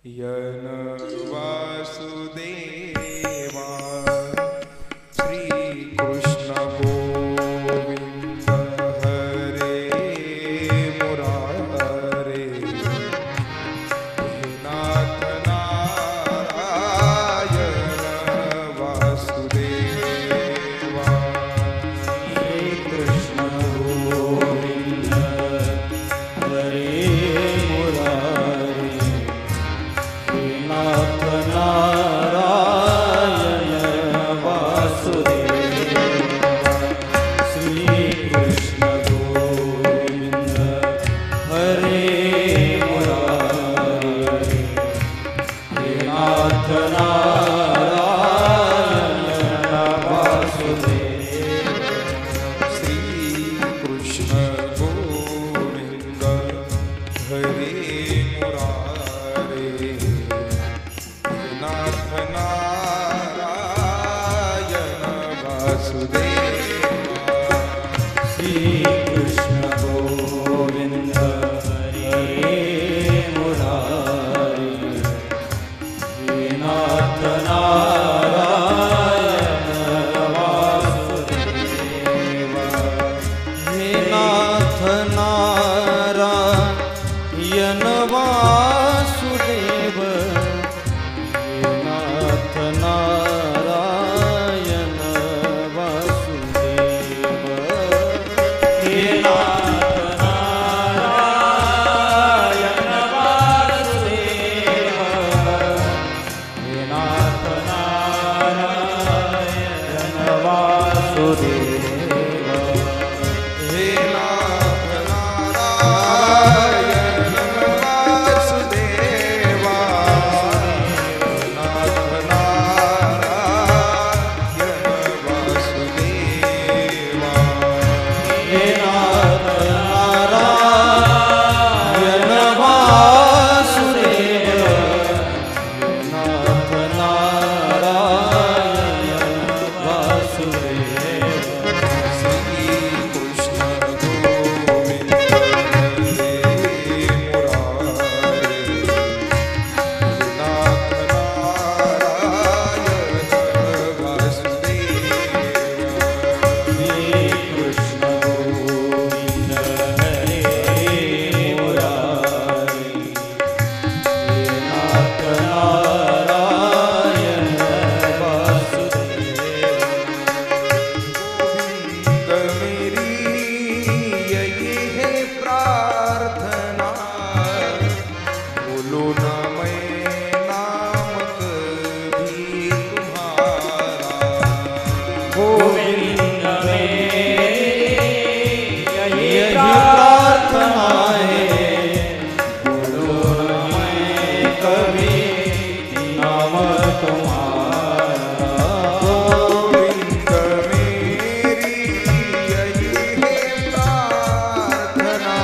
N Vasudeva Shri Krishna Govind हरे मुरारे नाथ नारायण वासुदेवा श्री कृष्ण गोविंद हरे मुरारे नाथ नारायण वासुदेवा श्री कृष्ण गोविंद हरे मुरारे नाथ नारायण वासुदेवा श्री कृष्ण गोविंद हरे मुरारे नाथ नारायण वासुदेवा श्री कृष्ण गोविंद हरे मुरारे नाथ नारायण वासुदेवा हे नाथ नारायण वासुदेव हे नाथ नारायण वासुदेव हे नाथ नारायण वासुदेव हे नाथ नारायण वासुदेव हे नाथ नारायण वासुदेवा नाथ नारायण वासुदेवा हे नाथ नारायण वासुदेव नाथ नारायण वासुदेव श्री कृष्ण गोविंद हरे मुरारे नाथ नारायण वासुदेवा श्री कृष्ण गोविंद हरे मुरारे नाथ नारायण वासुदेव गोविंद मेरी यही है प्रार्थना बोलो न मैं नाम कभी तुम्हारा गोविंद मेरी यही प्रार्थना है बोलो न मैं कभी नाम तुम्हारा गोविंद मेरी यही है प्रार्थना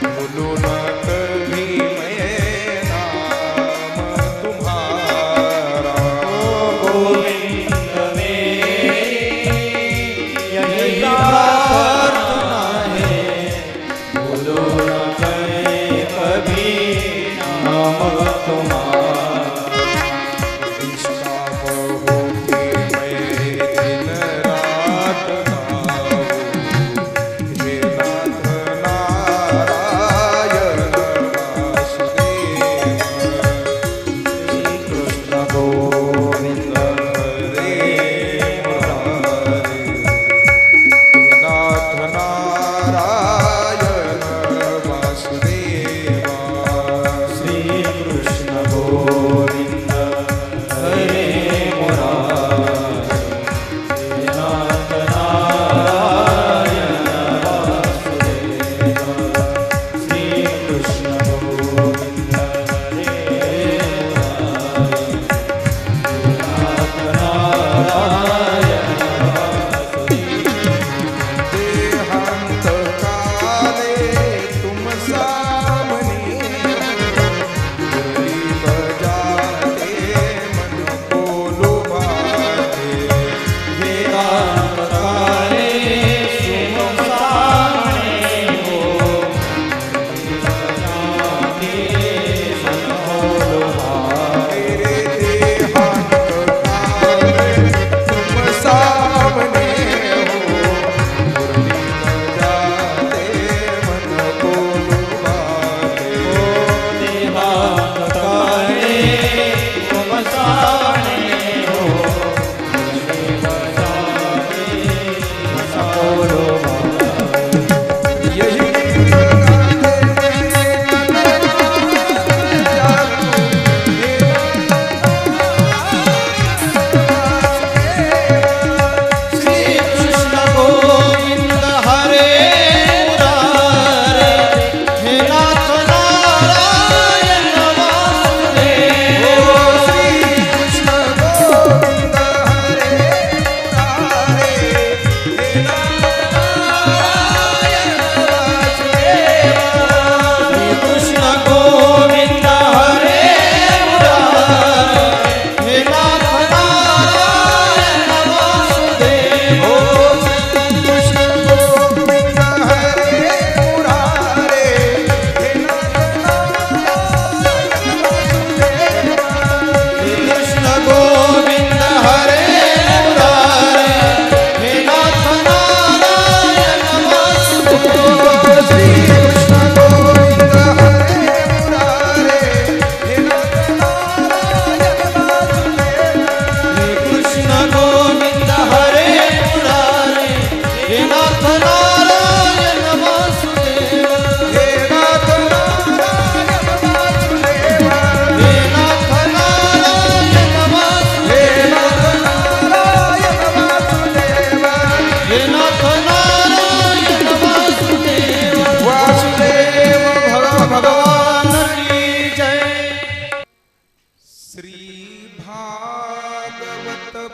बोलो न कभी मैं नाम तुम्हारा गोविंद मेरी यही प्रार्थना है बोलो न करें कभी नाम तुम्हारा इसका बहु कि मैं दिन रात गाऊं हे नाथ नारायण वासुदेव श्री कृष्ण गोविंद हरे मुरारे नाथ नारायण वासुदेवा श्री कृष्ण गोविंद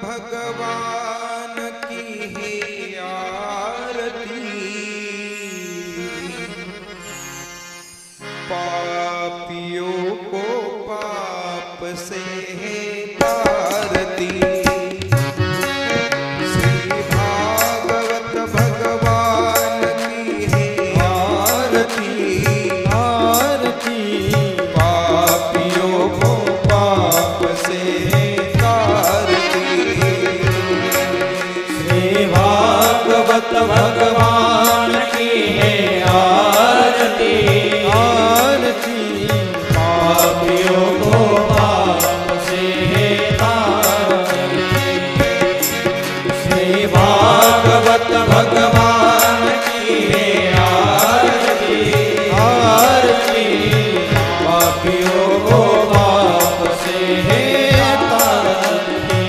भगवान की है आरती, पापियों को पाप से है तारती। श्री भागवत भगवान की है आरती, आरती पापियों को पाप से है तारती। श्री भागवत भगवान की है आरती, आरती पापियों को पाप से है तारती। श्री भागवत भगवान की है आरती, आरती पापियों को पाप से है तारती।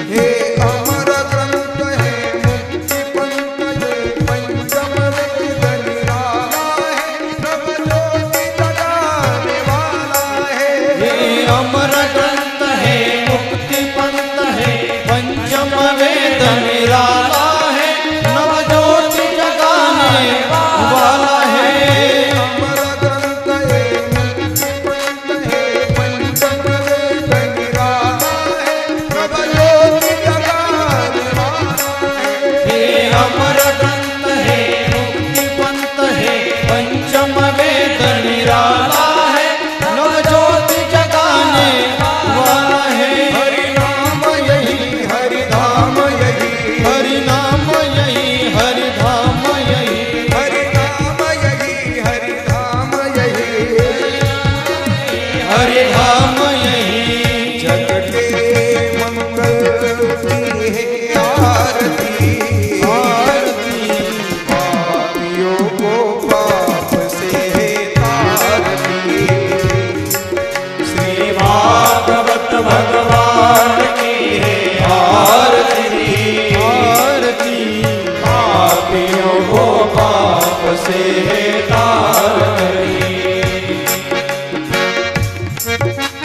हे अमर ग्रंथ है मुक्ति पंथ है, पंचम वेद निराला है, नवज्योति जगाने वाला है। हे अमर ग्रंथ है मुक्ति पंथ है, पंचम वेद निराला है, नवज्योति जगाने वाला है। अमर ग्रंथ है मुक्ति पंथ है, पंचम वेद निराला है, नवज्योति जगाने वाला है। हे अमर ग्रंथ है मुक्ति पंथ है, पंचम वेद निराला है, नवज्योति जगाने वाला है। हरि नाम यही हरि धाम यही, हरि नाम यही हरि धाम यही, हरि नाम यही हरि धाम यही। हरि धाम यही जग के मंगल की है आरती, आरती पापियों को पाप से है तारती। श्री भागवत भगवान की है आरती, आरती पापियों को पाप से है तारती। श्री राधे।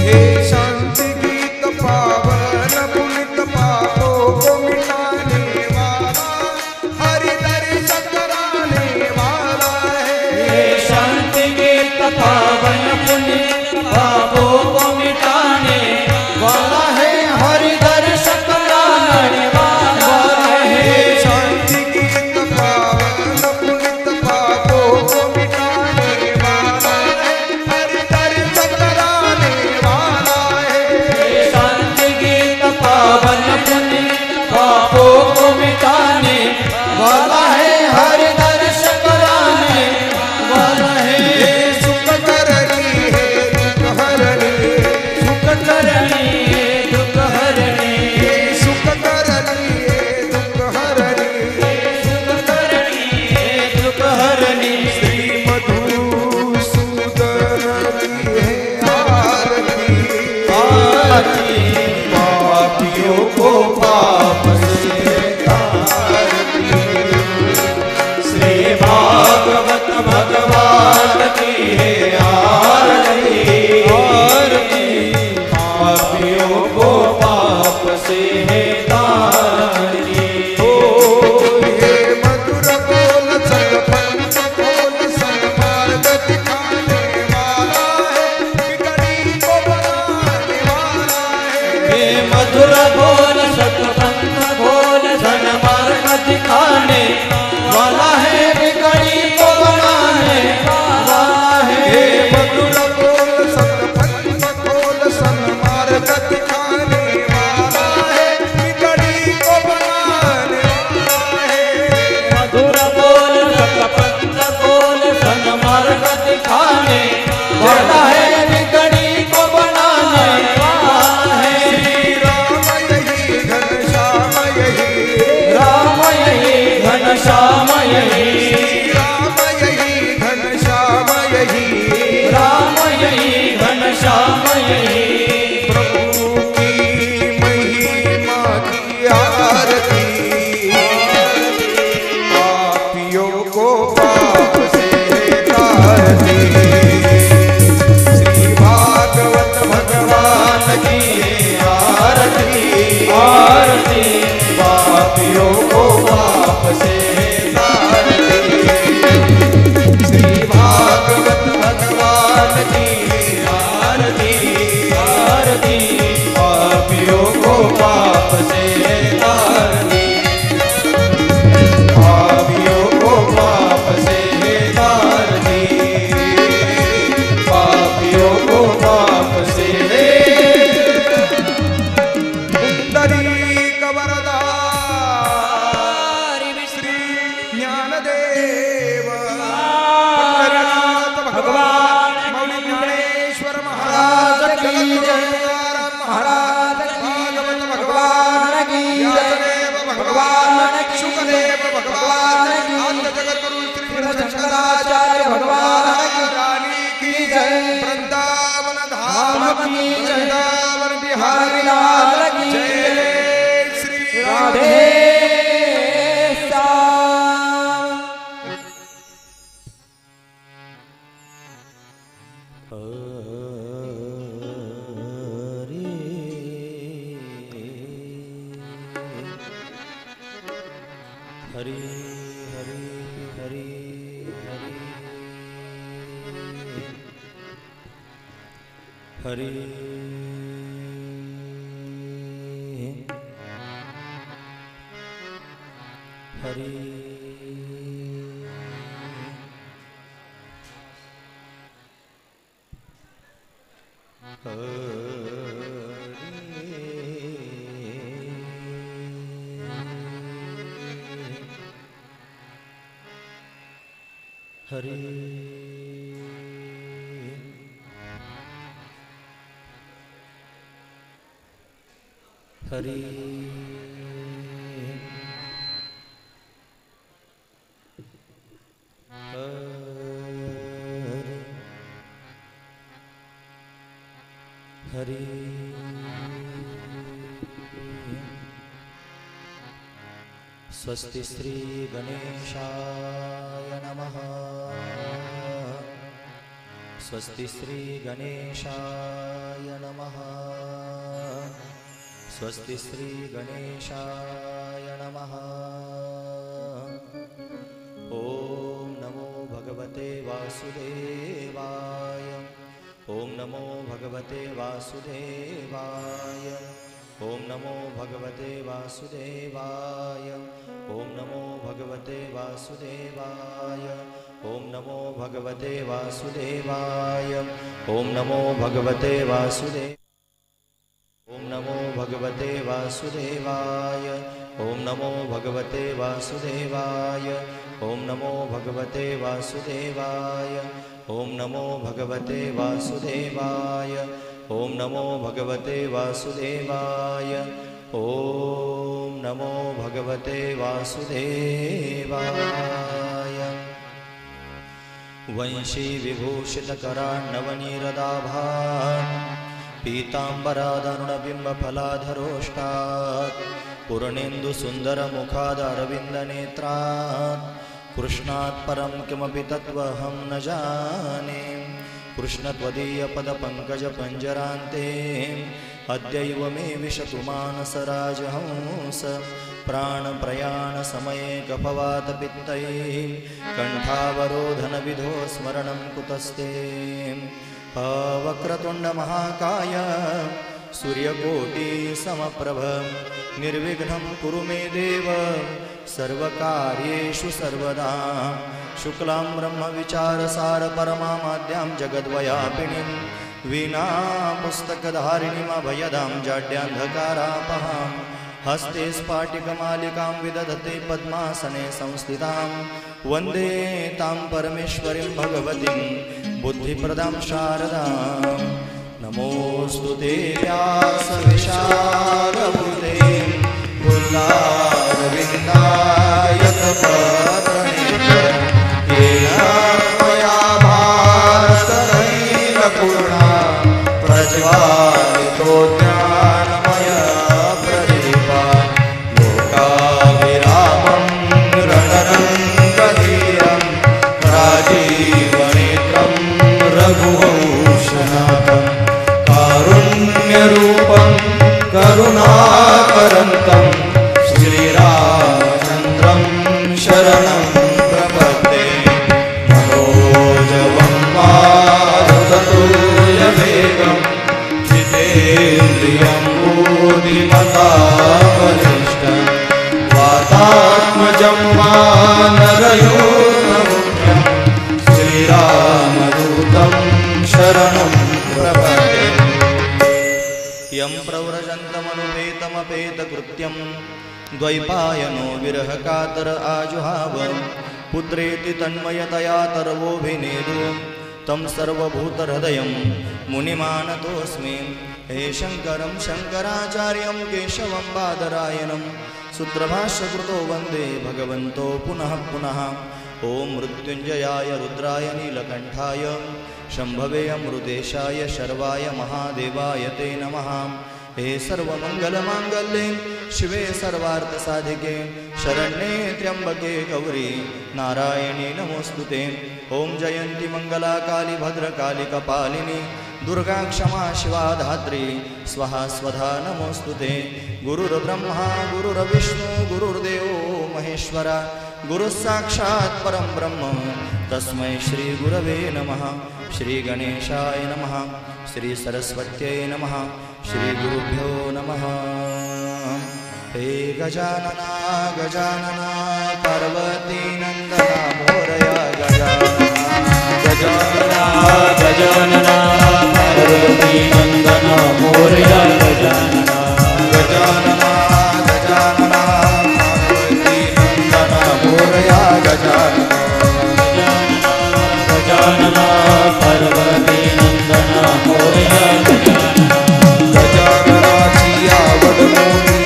हे शांति गीत पावन पुनित पापों को मिटाने वाला, हरि दर्श कराने वाला है। हे शांति गीत पावन पुनीत पापों को मिटाने वाला है, हरि दर्श कराने वाला है। शांति गीत पावन पुनित पापों को मिटाने वाला है, हरि दर्श कराने वाला है। शांति गीत पावन पुनीत पापों को मिटाने वाला है, हरि दर्श कराने वाला है। सुख करनी है दुख हरनी, सुख करनी है दुख हरनी, सुख करनी है दुख हरनी। सुख करनी है दुख हरनी। श्री मधुसूदन की है आरती, आरती पापियों को पाप से तारती। श्री भागवत भगवान की है आरती, आरती पापियों को पाप से है तारती। ओ हे मधुर बोल संग पंथ बोल संग मार्ग दिखाने वाला है, बिगड़ी को बनाने वाला है। हे मधुर बोल सतपंथ बोल धन मार्ग दिखाने वाला है, बिगड़ी को बनाने वाला है। हे मधुर बोल सतपंथ बोल सन्मार्ग दिखाने वाला है, बिगड़ी को बनाने वाला है। मधुर बोल सतपंथ बोल धन मार्ग दिखाने वाला है, बिगड़ी को बनाने वाला है। श्री राम यही श्याम यही राम यही घनश्याम यही राम यही घनश्याम यही प्रभु की महिमा की आरती पापियों को पाप से तारती श्री भागवत भगवान की आरती आरती पापियों को पाप से तारती श्री भागवत भगवान की आरती आरती पापियों को पाप से तारती पापियों को पाप से तारती पापियों को पाप से पुंडरीक वरदारी श्री ज्ञानदेव पंढरीनाथ भगवान मौली ज्ञानेश्वर महाराज की जय महाराज भागवत भगवान की व्यासदेव भगवान की शुकदेव भगवान की आद्य जगद्गुरु श्री शंकराचार्य भगवान की रानी की जय वृंदावन धाम की जय वृंदावन बिहारी लाल की जय श्री राधे हरि हरि हरि हरि हरि हरि हरि हरि हरि स्वस्ति श्री गणेशाय नमः स्वस्ति श्री गणेशाय नमः स्वस्ति श्री गणेशाय नमः ओम नमो भगवते वासुदेवाय ओम नमो भगवते वासुदेवाय ओम नमो भगवते वासुदेवाय ओम नमो भगवते वासुदेवाय ओम नमो भगवते वासुदेवाय ओम नमो भगवते वासुदेव ओम नमो भगवते वासुदेवाय ओम नमो भगवते वासुदेवाय ओम नमो भगवते वासुदेवाय ओम नमो भगवते वासुदेवाय ओम नमो भगवते वासुदेवाय ओम नमो भगवते वासुदेवाय वंशी विभूषितकरान्नवनीरदाभान् पीताम्बरादरुणबिम्बफलाधरोष्टात् पूर्णेन्दुसुन्दरमुखादरविन्दनेत्रात् कृष्णात् परं किमपि तत्त्वहं न जाने कृष्णत्वदीयपदपङ्कजपञ्जरान्ते अद्यैव मे विशतु मानसराजहंस प्राणप्रयाणसमये कफवातपित्तैः कण्ठावरोधनविधो स्मरणं कुतस्ते वक्रतुण्डमहाकाय सूर्यकोटिसमप्रभ निर्विघ्नं कुरु मे देव सर्वकार्येषु सर्वदा शुक्लां ब्रह्मविचारसार परमामाद्यां जगद्व्यापिनीं वीणा पुस्तकधारिणीमभयदां जाड्यान्धकारापहां हस्ते स्फाटिकमालिकां विदधते पद्मासने संस्थितां वन्दे तां परमेश्वरीं भगवतीं बुद्धिप्रदां शारदां नमोऽस्तु ते व्यासविशालबुद्धे कुलारविन्दाय तपः करुणाकरन्तं श्रीरामचन्द्रं शरणं प्रपद्ये मनोजवं मारुततुल्यवेगं जितेन्द्रियं बुद्धिमताबलिष्ठं वातात्मजं वानरयोगमुख्यं श्रीरामदूतं शरणं प्रपद्ये यं प्रव्रजन्तमनुपेतमपेतकृत्यं द्वैपायनो विरहकातर आजुहाव पुत्रेति तन्मयतया तर्वोऽभिनेदु तं सर्वभूतहृदयं मुनिमानतोऽस्मि हे शङ्करं शङ्कराचार्यं केशवं बादरायणं सूत्रभाष्यकृतो वन्दे भगवन्तो पुनः पुनः ॐ मृत्युञ्जयाय रुद्राय नीलकण्ठाय शम्भवे अमृतेशाय शर्वाय महादेवाय ते नमः हे सर्वमङ्गलमाङ्गल्ये शिवे सर्वार्थसाधिके शरण्ये त्र्यम्बके गौरी नारायणी नमोऽस्तुते ॐ जयन्ती मङ्गला काली भद्रकाली कपालिनी दुर्गा क्षमा शिवा धात्री स्वाहा स्वधा नमोऽस्तुते गुरुर्ब्रह्मा गुरुर्विष्णु गुरुर्देवो महेश्वरा गुरुस्साक्षात् परं ब्रह्म तस्मै श्री गुरवे नमः श्री गणेशाय नमः श्री सरस्वत्यै नमः श्री गुरुभ्यो नमः हे गजानना गजानना पार्वती नंदना मोरया गजानना गजानना पार्वती नंदना मोरया गजानना गजानना गजानना पार्वती नंदना मोरया गजानना गजानना पार्वती नंदना मोरया गजानना गजाननाची आवड मोठी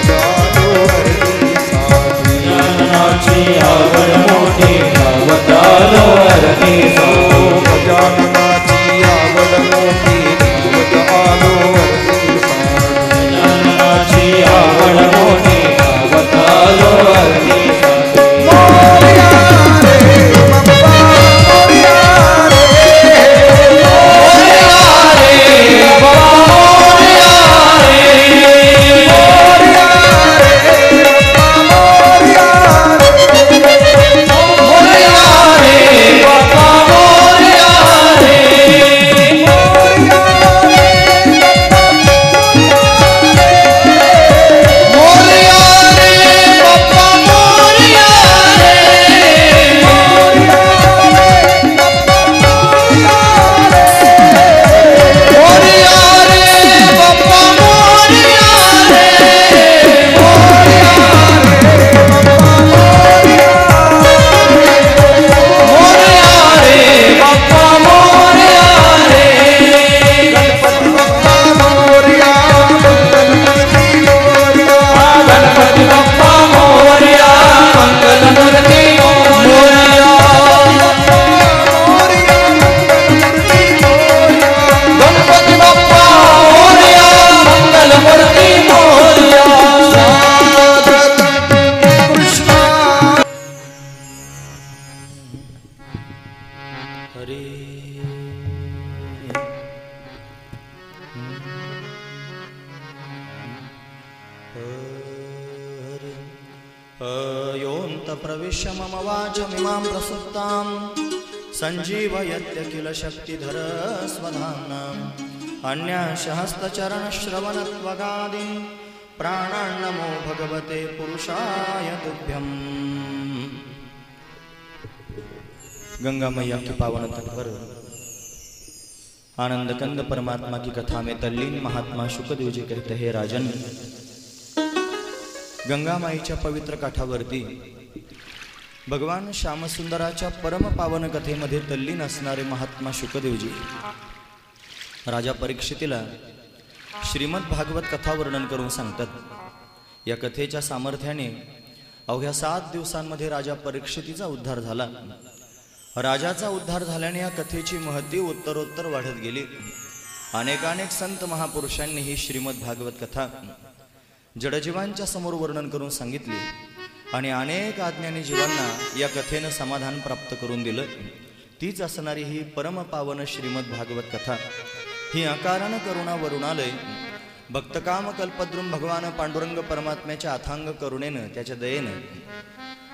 गावतालो हरती साधी गजाननाची आवड मोठी गावतालो हरती साधी गजाननाची आवड मोठी गावतालो हरती साधी गजाननाची आवड मोठी गावतालो हरती साधी मोरया रे बाप्पा मोरया रे प्रविश्य मम वाचमिमां प्रसुप्तां सञ्जीवयत्य किल शक्तिधर स्वधाम्नाम् अन्याशहस्तचरणश्रवणत्वगादीन् प्राणान्नमो भगवते पुरुषाय तुभ्यम्। गंगा मैया के पावन तट पर आनंद कंद परमात्मा की कथा में तल्लीन महात्मा शुकदेव जी कहते हैं, राजन, गंगा माईच्या पवित्र काठावरती भगवान श्यामसुंदराच्या परम पावन कथेमध्ये तल्लीन असणारे महात्मा शुकदेवजी राजा परीक्षितीला श्रीमद भागवत कथा वर्णन करून सांगतात। या कथेच्या सामर्थ्याने अवघ्या 7 दिवसांमध्ये राजा परीक्षितीचा उद्धार झाला। राजाचा उद्धार झाल्याने या कथेची महती उत्तरोत्तर वाढत गेली। अनेकानेक संत महापुरुषांनी ही श्रीमद भागवत कथा जडजीवांच्या समोर वर्णन करून सांगितली आणि अनेक आज्ञानी जीवांना या कथेने समाधान प्राप्त करून दिलं। तीच असणारी ही परम पावन श्रीमद भागवत कथा ही अकारण करुणा वरुणालय भक्तकाम कल्पद्रुम भगवान पांडुरंग परमात्म्याच्या अथांग करुणेनं, त्याच्या दयेनं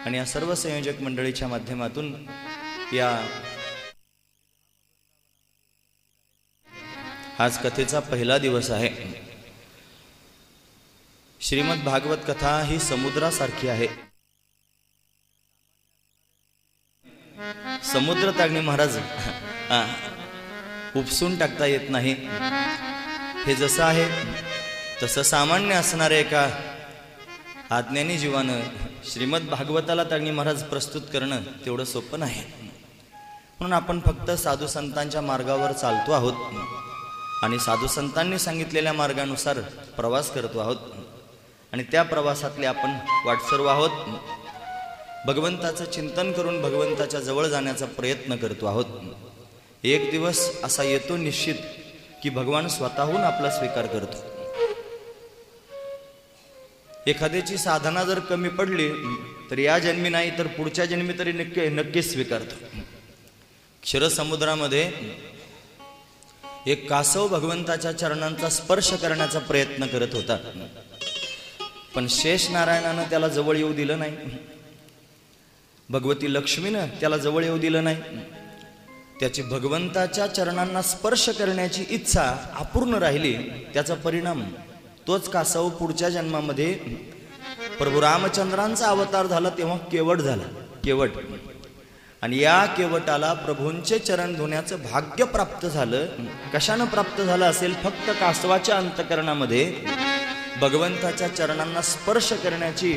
आणि या सर्व संयोजक मंडळीच्या माध्यमातून या आज कथेचा पहिला दिवस आहे. श्रीमद भागवत कथा ही समुद्रासारखी आहे. समुद्र तागणी महाराज उपसून टाकता येत नाही. हे जसं आहे तसं सामान्य असणारे एका आज्ञानी जीवानं श्रीमद भागवताला तागणी महाराज प्रस्तुत करणं तेवढं सोपं नाही. म्हणून आपण फक्त साधू संतांच्या मार्गावर चालतो आहोत आणि साधू संतांनी सांगितलेल्या मार्गानुसार प्रवास करतो आहोत आणि त्या प्रवासातले आपण वाटसरू आहोत. भगवंताचं चिंतन करून भगवंताच्या जवळ जाण्याचा प्रयत्न करतो आहोत. एक दिवस असा येतो निश्चित की भगवान स्वतःहून आपला स्वीकार करतो. एखाद्याची साधना जर कमी पडली तर या जन्मी नाही तर पुढच्या जन्मी तरी नक्कीच स्वीकारतो. क्षीरसमुद्रामध्ये एक कासव भगवंताच्या चरणांचा स्पर्श करण्याचा प्रयत्न करत होता, पण शेष नारायणानं त्याला जवळ येऊ दिलं नाही. भगवती लक्ष्मीनं त्याला जवळ येऊ दिलं नाही. त्याची भगवंताच्या चरणांना स्पर्श करण्याची इच्छा अपूर्ण राहिली. त्याचा परिणाम तोच कासव पुढच्या जन्मामध्ये प्रभू रामचंद्रांचा अवतार झाला तेव्हा केवट झाला. केवट. आणि या केवटाला प्रभूंचे चरण धुण्याचं भाग्य प्राप्त झालं. कशानं प्राप्त झालं असेल? फक्त कासवाच्या अंतकरणामध्ये भगवंताच्या चरणांना स्पर्श करण्याची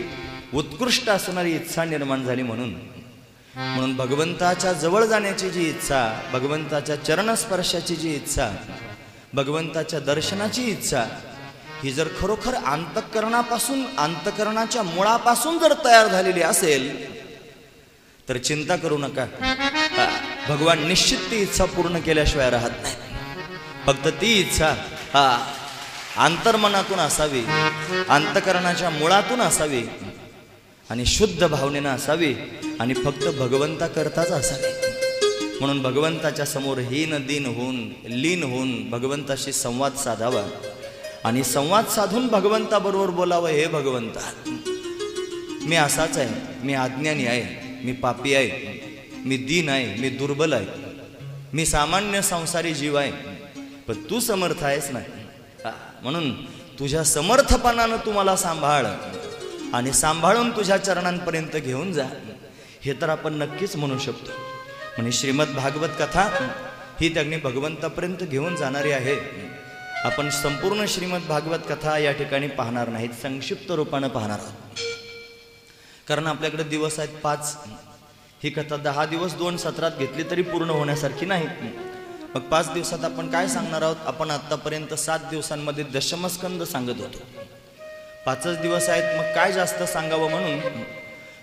उत्कृष्ट असणारी इच्छा निर्माण झाली. म्हणून भगवंताच्या जवळ जाण्याची जी इच्छा, भगवंताच्या चरणस्पर्शाची जी इच्छा, भगवंताच्या दर्शनाची इच्छा ही जर खरोखर अंतःकरणापासून, अंतःकरणाच्या मुळापासून जर तयार झालेली असेल तर चिंता करू नका. भगवान निश्चित ती इच्छा पूर्ण केल्याशिवाय राहत नाही. फक्त ती इच्छा अंतर्मनातून असावी, अंतःकरणाच्या मुळातून असावी आणि शुद्ध भावनेनं असावी आणि फक्त भगवंता करताच असावी. म्हणून भगवंताच्या समोर लीन होऊन भगवंताशी संवाद साधावा आणि संवाद साधून भगवंताबरोबर बोलावं. हे भगवंता, मी असाच आहे, मी अज्ञानी आहे, मी पापी आहे, मी दीन आहे, मी दुर्बल आहे, मी सामान्य संसारी जीव आहे, पण तू समर्थ आहेस ना. म्हणून तुझ्या समर्थपणानं तू मला सांभाळ आणि सांभाळून तुझ्या चरणांपर्यंत घेऊन जा. हे तर आपण नक्कीच म्हणू शकतो. म्हणजे श्रीमद भागवत कथा ही त्यांनी भगवंतापर्यंत घेऊन जाणारी आहे. आपण संपूर्ण श्रीमद भागवत कथा या ठिकाणी पाहणार नाहीत, संक्षिप्त रूपानं पाहणार आहोत. कारण आपल्याकडे दिवस आहेत 5. ही कथा 10 दिवस 2 सत्रात घेतली तरी पूर्ण होण्यासारखी नाही. मग 5 दिवसात आपण काय सांगणार आहोत? आपण आतापर्यंत 7 दिवसांमध्ये दशमस्कंद सांगत होतो. 5च दिवस आहेत, मग काय जास्त सांगावं? म्हणून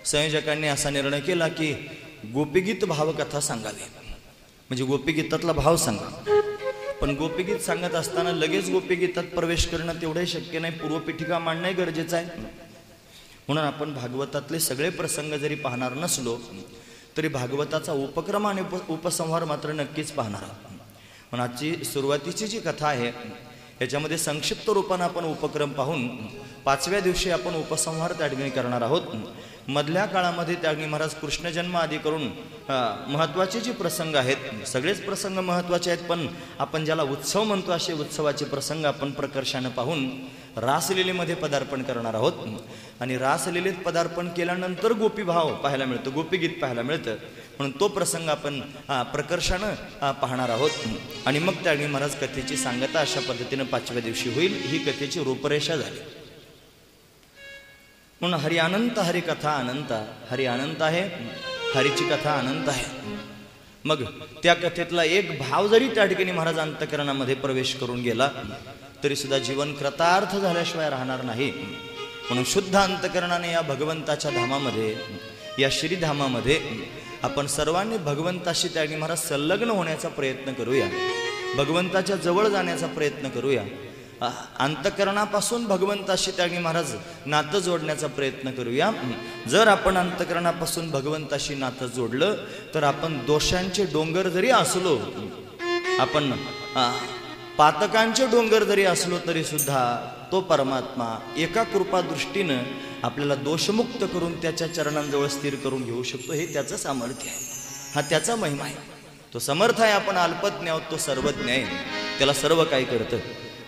संयोजकांनी असा निर्णय केला की गोपीगीत भावकथा सांगावी. म्हणजे गोपीगीतातला भाव सांगा. पण गोपीगीत सांगत असताना लगेच गोपीगीतात प्रवेश करणं तेवढे शक्य नाही. पूर्वपीठिका मांडणं गरजेचं आहे. म्हणून आपण भागवतातले सगळे प्रसंग जरी पाहणार नसलो तरी भागवताचा उपक्रम आणि उपसंहार मात्र नक्कीच पाहणार आहोत. पण आजची सुरुवातीची जी कथा आहे याच्यामध्ये संक्षिप्त रूपानं आपण उपक्रम पाहून 5व्या दिवशी आपण उपसंहार त्या ठिकाणी करणार आहोत. मधल्या काळामध्ये त्याग्नी महाराज कृष्ण जन्म आदी करून महत्त्वाचे जे प्रसंग आहेत, सगळेच प्रसंग महत्त्वाचे आहेत, पण आपण ज्याला उत्सव म्हणतो असे उत्सवाचे प्रसंग आपण प्रकर्षानं पाहून रासलीलेमध्ये पदार्पण करणार आहोत. आणि रासलीलेत पदार्पण केल्यानंतर गोपीभाव पाहायला मिळतो, गोपीगीत पाहायला मिळतं. म्हणून तो प्रसंग आपण प्रकर्षानं पाहणार आहोत. आणि मग त्याग्नी महाराज कथेची सांगता अशा पद्धतीनं 5व्या दिवशी होईल. ही कथेची रूपरेषा झाली. म्हणून हरी अनंत, हरी कथा अनंत, हरी अनंत आहे, हरीची कथा अनंत आहे. मग त्या कथेतला एक भाव जरी त्या ठिकाणी महाराज अंतःकरणामध्ये प्रवेश करून गेला तरी सुद्धा जीवन कृतार्थ झाल्याशिवाय राहणार नाही. म्हणून शुद्ध अंतःकरणाने या भगवंताच्या धामामध्ये, या श्रीधामामध्ये आपण सर्वांनी भगवंताशी त्या ठिकाणी महाराज संलग्न होण्याचा प्रयत्न करूया, भगवंताच्या जवळ जाण्याचा प्रयत्न करूया. अंतःकरणापासून भगवंताशी त्यागी महाराज नातं जोडण्याचा प्रयत्न करूया. जर आपण अंतःकरणापासून भगवंताशी नातं जोडलं तर आपण दोषांचे डोंगर जरी असलो, आपण पातकांचे डोंगर जरी असलो तरी सुद्धा तो परमात्मा एका कृपा दृष्टीनं आपल्याला दोषमुक्त करून त्याच्या चरणांजवळ स्थिर करून घेऊ शकतो. हे त्याचं सामर्थ्य आहे, हा त्याचा महिमा आहे. तो समर्थ आहे, आपण अल्पज्ञ आहोत, तो सर्वज्ञ आहे, त्याला सर्व काही करतं.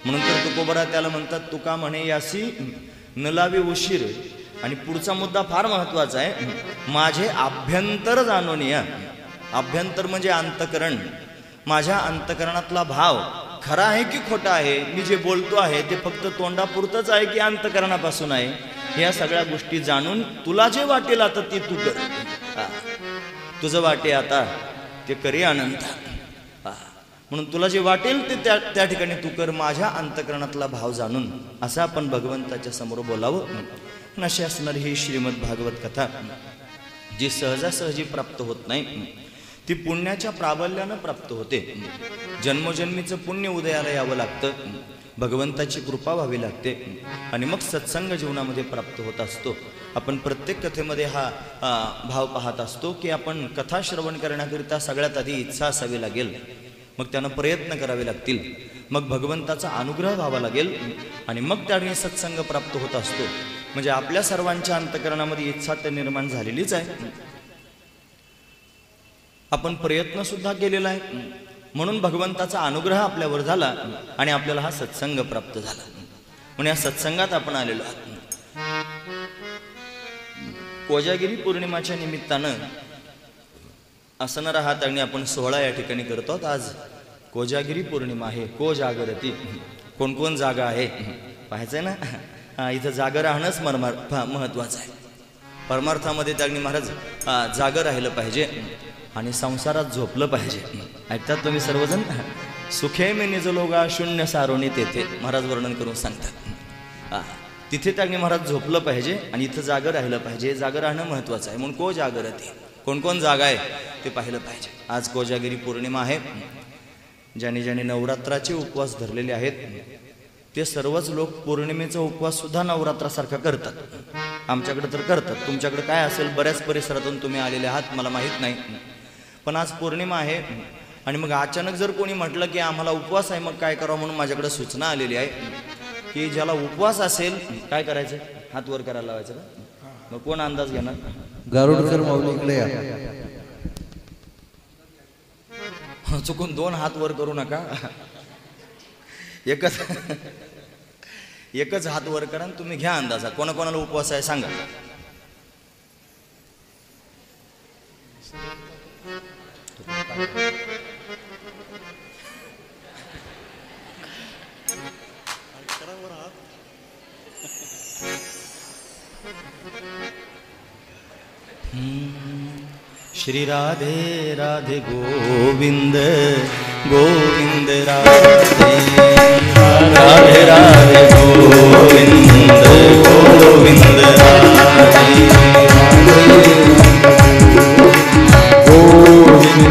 म्हणून तर तुकोबरा त्याला म्हणतात, तुका म्हणे यासी न लावी उशीर. आणि पुढचा मुद्दा फार महत्वाचा आहे, माझे आभ्यंतर जाणून या. आभ्यंतर म्हणजे अंतकरण. माझ्या अंतकरणातला भाव खरा आहे की खोटा आहे, मी जे बोलतो आहे ते फक्त तोंडापुरतंच आहे की अंतकरणापासून आहे, ह्या सगळ्या गोष्टी जाणून तुला जे वाटेल आता ते तू कर. तुझं वाटे आता ते करी अनंत. म्हणून तुला जे वाटेल ते त्या ठिकाणी तू कर, माझ्या अंतकरणातला भाव जाणून, असं आपण भगवंताच्या समोर बोलावं. अशी असणारी ही श्रीमद भागवत कथा जी सहजासहजी प्राप्त होत नाही, ती पुण्याच्या प्राबल्यानं प्राप्त होते. जन्मोजन्मीचं पुण्य उदयाला यावं लागतं, भगवंताची कृपा व्हावी लागते, आणि मग सत्संग जीवनामध्ये प्राप्त होत असतो. आपण प्रत्येक कथेमध्ये हा भाव पाहत असतो की आपण कथा श्रवण करण्याकरिता सगळ्यात आधी इच्छा असावी लागेल, मग त्यानं प्रयत्न करावे लागतील, मग भगवंताचा अनुग्रह व्हावा लागेल, आणि मग त्याने सत्संग प्राप्त होत असतो. म्हणजे आपल्या सर्वांच्या अंतकरणामध्ये इच्छा तर निर्माण झालेलीच आहे, आपण प्रयत्न सुद्धा केलेला आहे, म्हणून भगवंताचा अनुग्रह आपल्यावर झाला आणि आपल्याला हा सत्संग प्राप्त झाला. म्हणून या सत्संगात आपण आलेलो आहोत. कोजागिरी पौर्णिमाच्या निमित्तानं असणारा हा तागणी आपण सोहळा या ठिकाणी करतो. आज कोजागिरी पौर्णिमा आहे. को जागरती, कोण कोण जागा आहे पाहायचंय ना. इथं जागर राहणंच महत्वाचं आहे. परमार्थामध्ये तागणी महाराज जागर राहिलं पाहिजे आणि संसारात झोपलं पाहिजे. ऐकतात तुम्ही सर्वजण. सुखे मी निजलोगा शून्य सारोणी तेथे महाराज वर्णन करून सांगतात. तिथे त्याने महाराज झोपलं पाहिजे आणि इथं जागर राहिलं पाहिजे. जागर राहणं महत्वाचं आहे. म्हणून को जागरती, कोण कोण जागा आहे ते पाहिलं पाहिजे. आज कोजागिरी पौर्णिमा आहे. ज्याने ज्याने नवरात्राचे उपवास धरलेले आहेत ते सर्वच लोक पौर्णिमेचा उपवास सुद्धा नवरात्रासारखा करतात. आमच्याकडे तर करतात, तुमच्याकडे काय असेल, बऱ्याच परिसरातून तुम्ही आलेले आहात मला माहीत नाही. पण आज पौर्णिमा आहे आणि मग अचानक जर कोणी म्हटलं की आम्हाला उपवास आहे, मग काय करावं, म्हणून माझ्याकडे सूचना आलेली आहे की ज्याला उपवास असेल काय करायचं, हात वर करायला लावायचं का. मग कोण अंदाज घेणार. गारुडकर माऊली इकडे या. चुकून दोन हात वर करू नका, एकच हात वर करा आणि तुम्ही घ्या अंदाजा कोणाकोणाला उपवास आहे सांगा. श्री राधे राधे गोविंद गोविंद राधे राधे राधे गोविंद गोविंद राधे गोविंद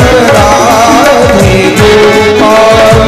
राधे गोपाल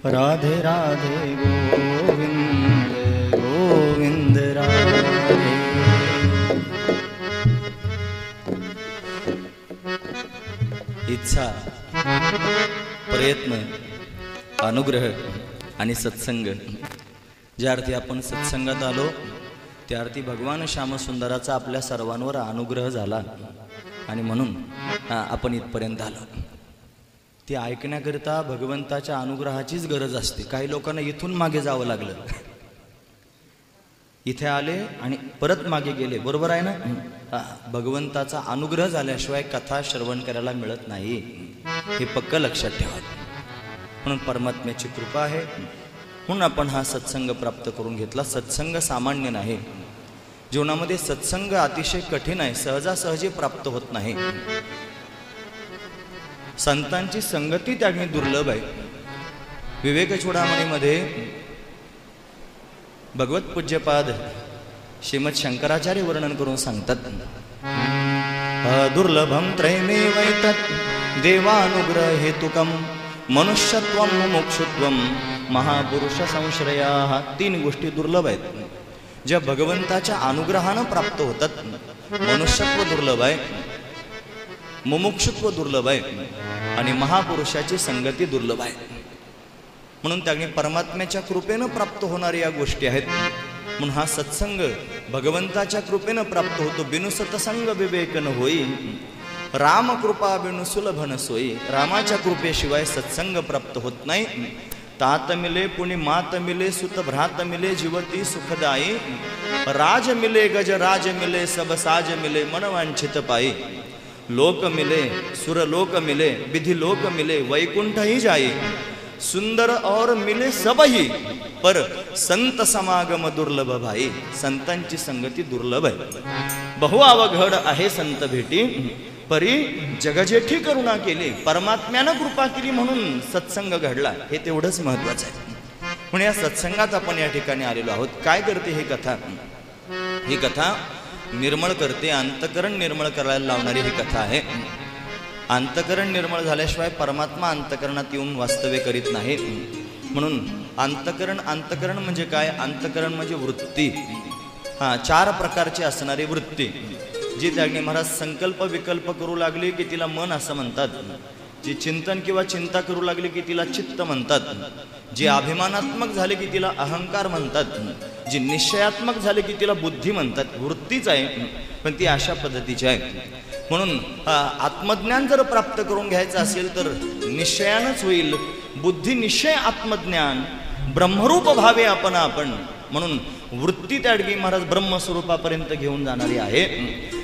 राधे राधे गोविंद गोविंद राधे। इच्छा, प्रयत्न, अनुग्रह आणि सत्संग, ज्या अर्थी आपण सत्संगात आलो त्या अर्थी भगवान श्यामसुंदराचा आपल्या सर्वांवर अनुग्रह झाला आणि म्हणून आपण इथपर्यंत आलो। ते ऐकण्याकरिता भगवंताच्या अनुग्रहाचीच गरज असते। काही लोकांना इथून मागे जावं लागलं, इथे आले आणि परत मागे गेले, बरोबर आहे ना? भगवंताचा अनुग्रह झाल्याशिवाय कथा श्रवण करायला मिळत नाही, हे पक्क लक्षात ठेवा। म्हणून परमात्म्याची कृपा आहे म्हणून आपण हा सत्संग प्राप्त करून घेतला। सत्संग सामान्य नाही, जीवनामध्ये सत्संग अतिशय कठीण आहे, सहजासहजी प्राप्त होत नाही। संतांची संगती त्यागणी दुर्लभ आहे। विवेक चूडामणीमध्ये भगवत पूज्यपाद श्रीमद शंकराचार्य वर्णन करून सांगतात, दुर्लभम त्रयमेवैतत् देवानुग्रह हेतुकम मनुष्यत्वम मुमुक्षुत्वम महापुरुष संश्रया। तीन गोष्टी दुर्लभ आहेत ज्या भगवंताच्या अनुग्रहानं प्राप्त होतात। मनुष्यत्व दुर्लभ आहे, मुमुक्षुत्व दुर्लभ आहे आणि महापुरुषाची संगती दुर्लभ आहे। म्हणून त्याने परमात्म्याच्या कृपेनं प्राप्त होणाऱ्या या गोष्टी आहेत। म्हणून हा सत्संग भगवंताच्या कृपेनं प्राप्त होतो। बिनु सत्संग विवेक न होई, राम कृपा बिनु सुलभ न सोई। रामाच्या कृपेशिवाय सत्संग प्राप्त होत नाही। तात मिले पुनि मात मिले, सुत भ्रात मिले, जीवती सुखदाई। राज मिले गज राज मिले, सब साज मिले, मन वांछित पाई। लोक मिले सुर लोक मिले, विधि लोक मिले, वैकुंठ ही जाई। सुंदर और मिले सब ही, पर संत समागम दुर्लभ भाई। संतांची संगती दुर्लभ आहे। बहु अवघड आहे संत भेटी, परी जगजेठी करुणा केली। परमात्म्यानं कृपा केली म्हणून सत्संग घडला, हे तेवढंच महत्वाचं आहे। म्हणून या सत्संगात आपण या ठिकाणी आलेलो आहोत। काय करते ही कथा? ही कथा निर्मळ करते, अंतकरण निर्मळ करायला लावणारी ही कथा आहे। अंतकरण निर्मळ झाल्याशिवाय परमात्मा अंतकरणात येऊन वास्तव्य करीत नाही। म्हणून अंतकरण म्हणजे काय? अंतकरण म्हणजे वृत्ती। चार प्रकारची असणारी वृत्ती, जी त्याने महाराज संकल्प विकल्प करू लागली की तिला मन असं म्हणतात, जी चिंतन किंवा चिंता करू लागली की तिला चित्त म्हणतात, जी अभिमानात्मक झाले की तिला अहंकार म्हणतात, जी निश्चयात्मक झाले की तिला बुद्धी म्हणतात। वृत्तीच आहे पण ती अशा पद्धतीची आहे। म्हणून आत्मज्ञान जर प्राप्त करून घ्यायचं असेल तर निश्चयानंच होईल। बुद्धी निश्चय आत्मज्ञान ब्रह्मरूप भावे आपण। म्हणून वृत्ती त्याडगी महाराज ब्रह्मस्वरूपापर्यंत घेऊन जाणारी आहे।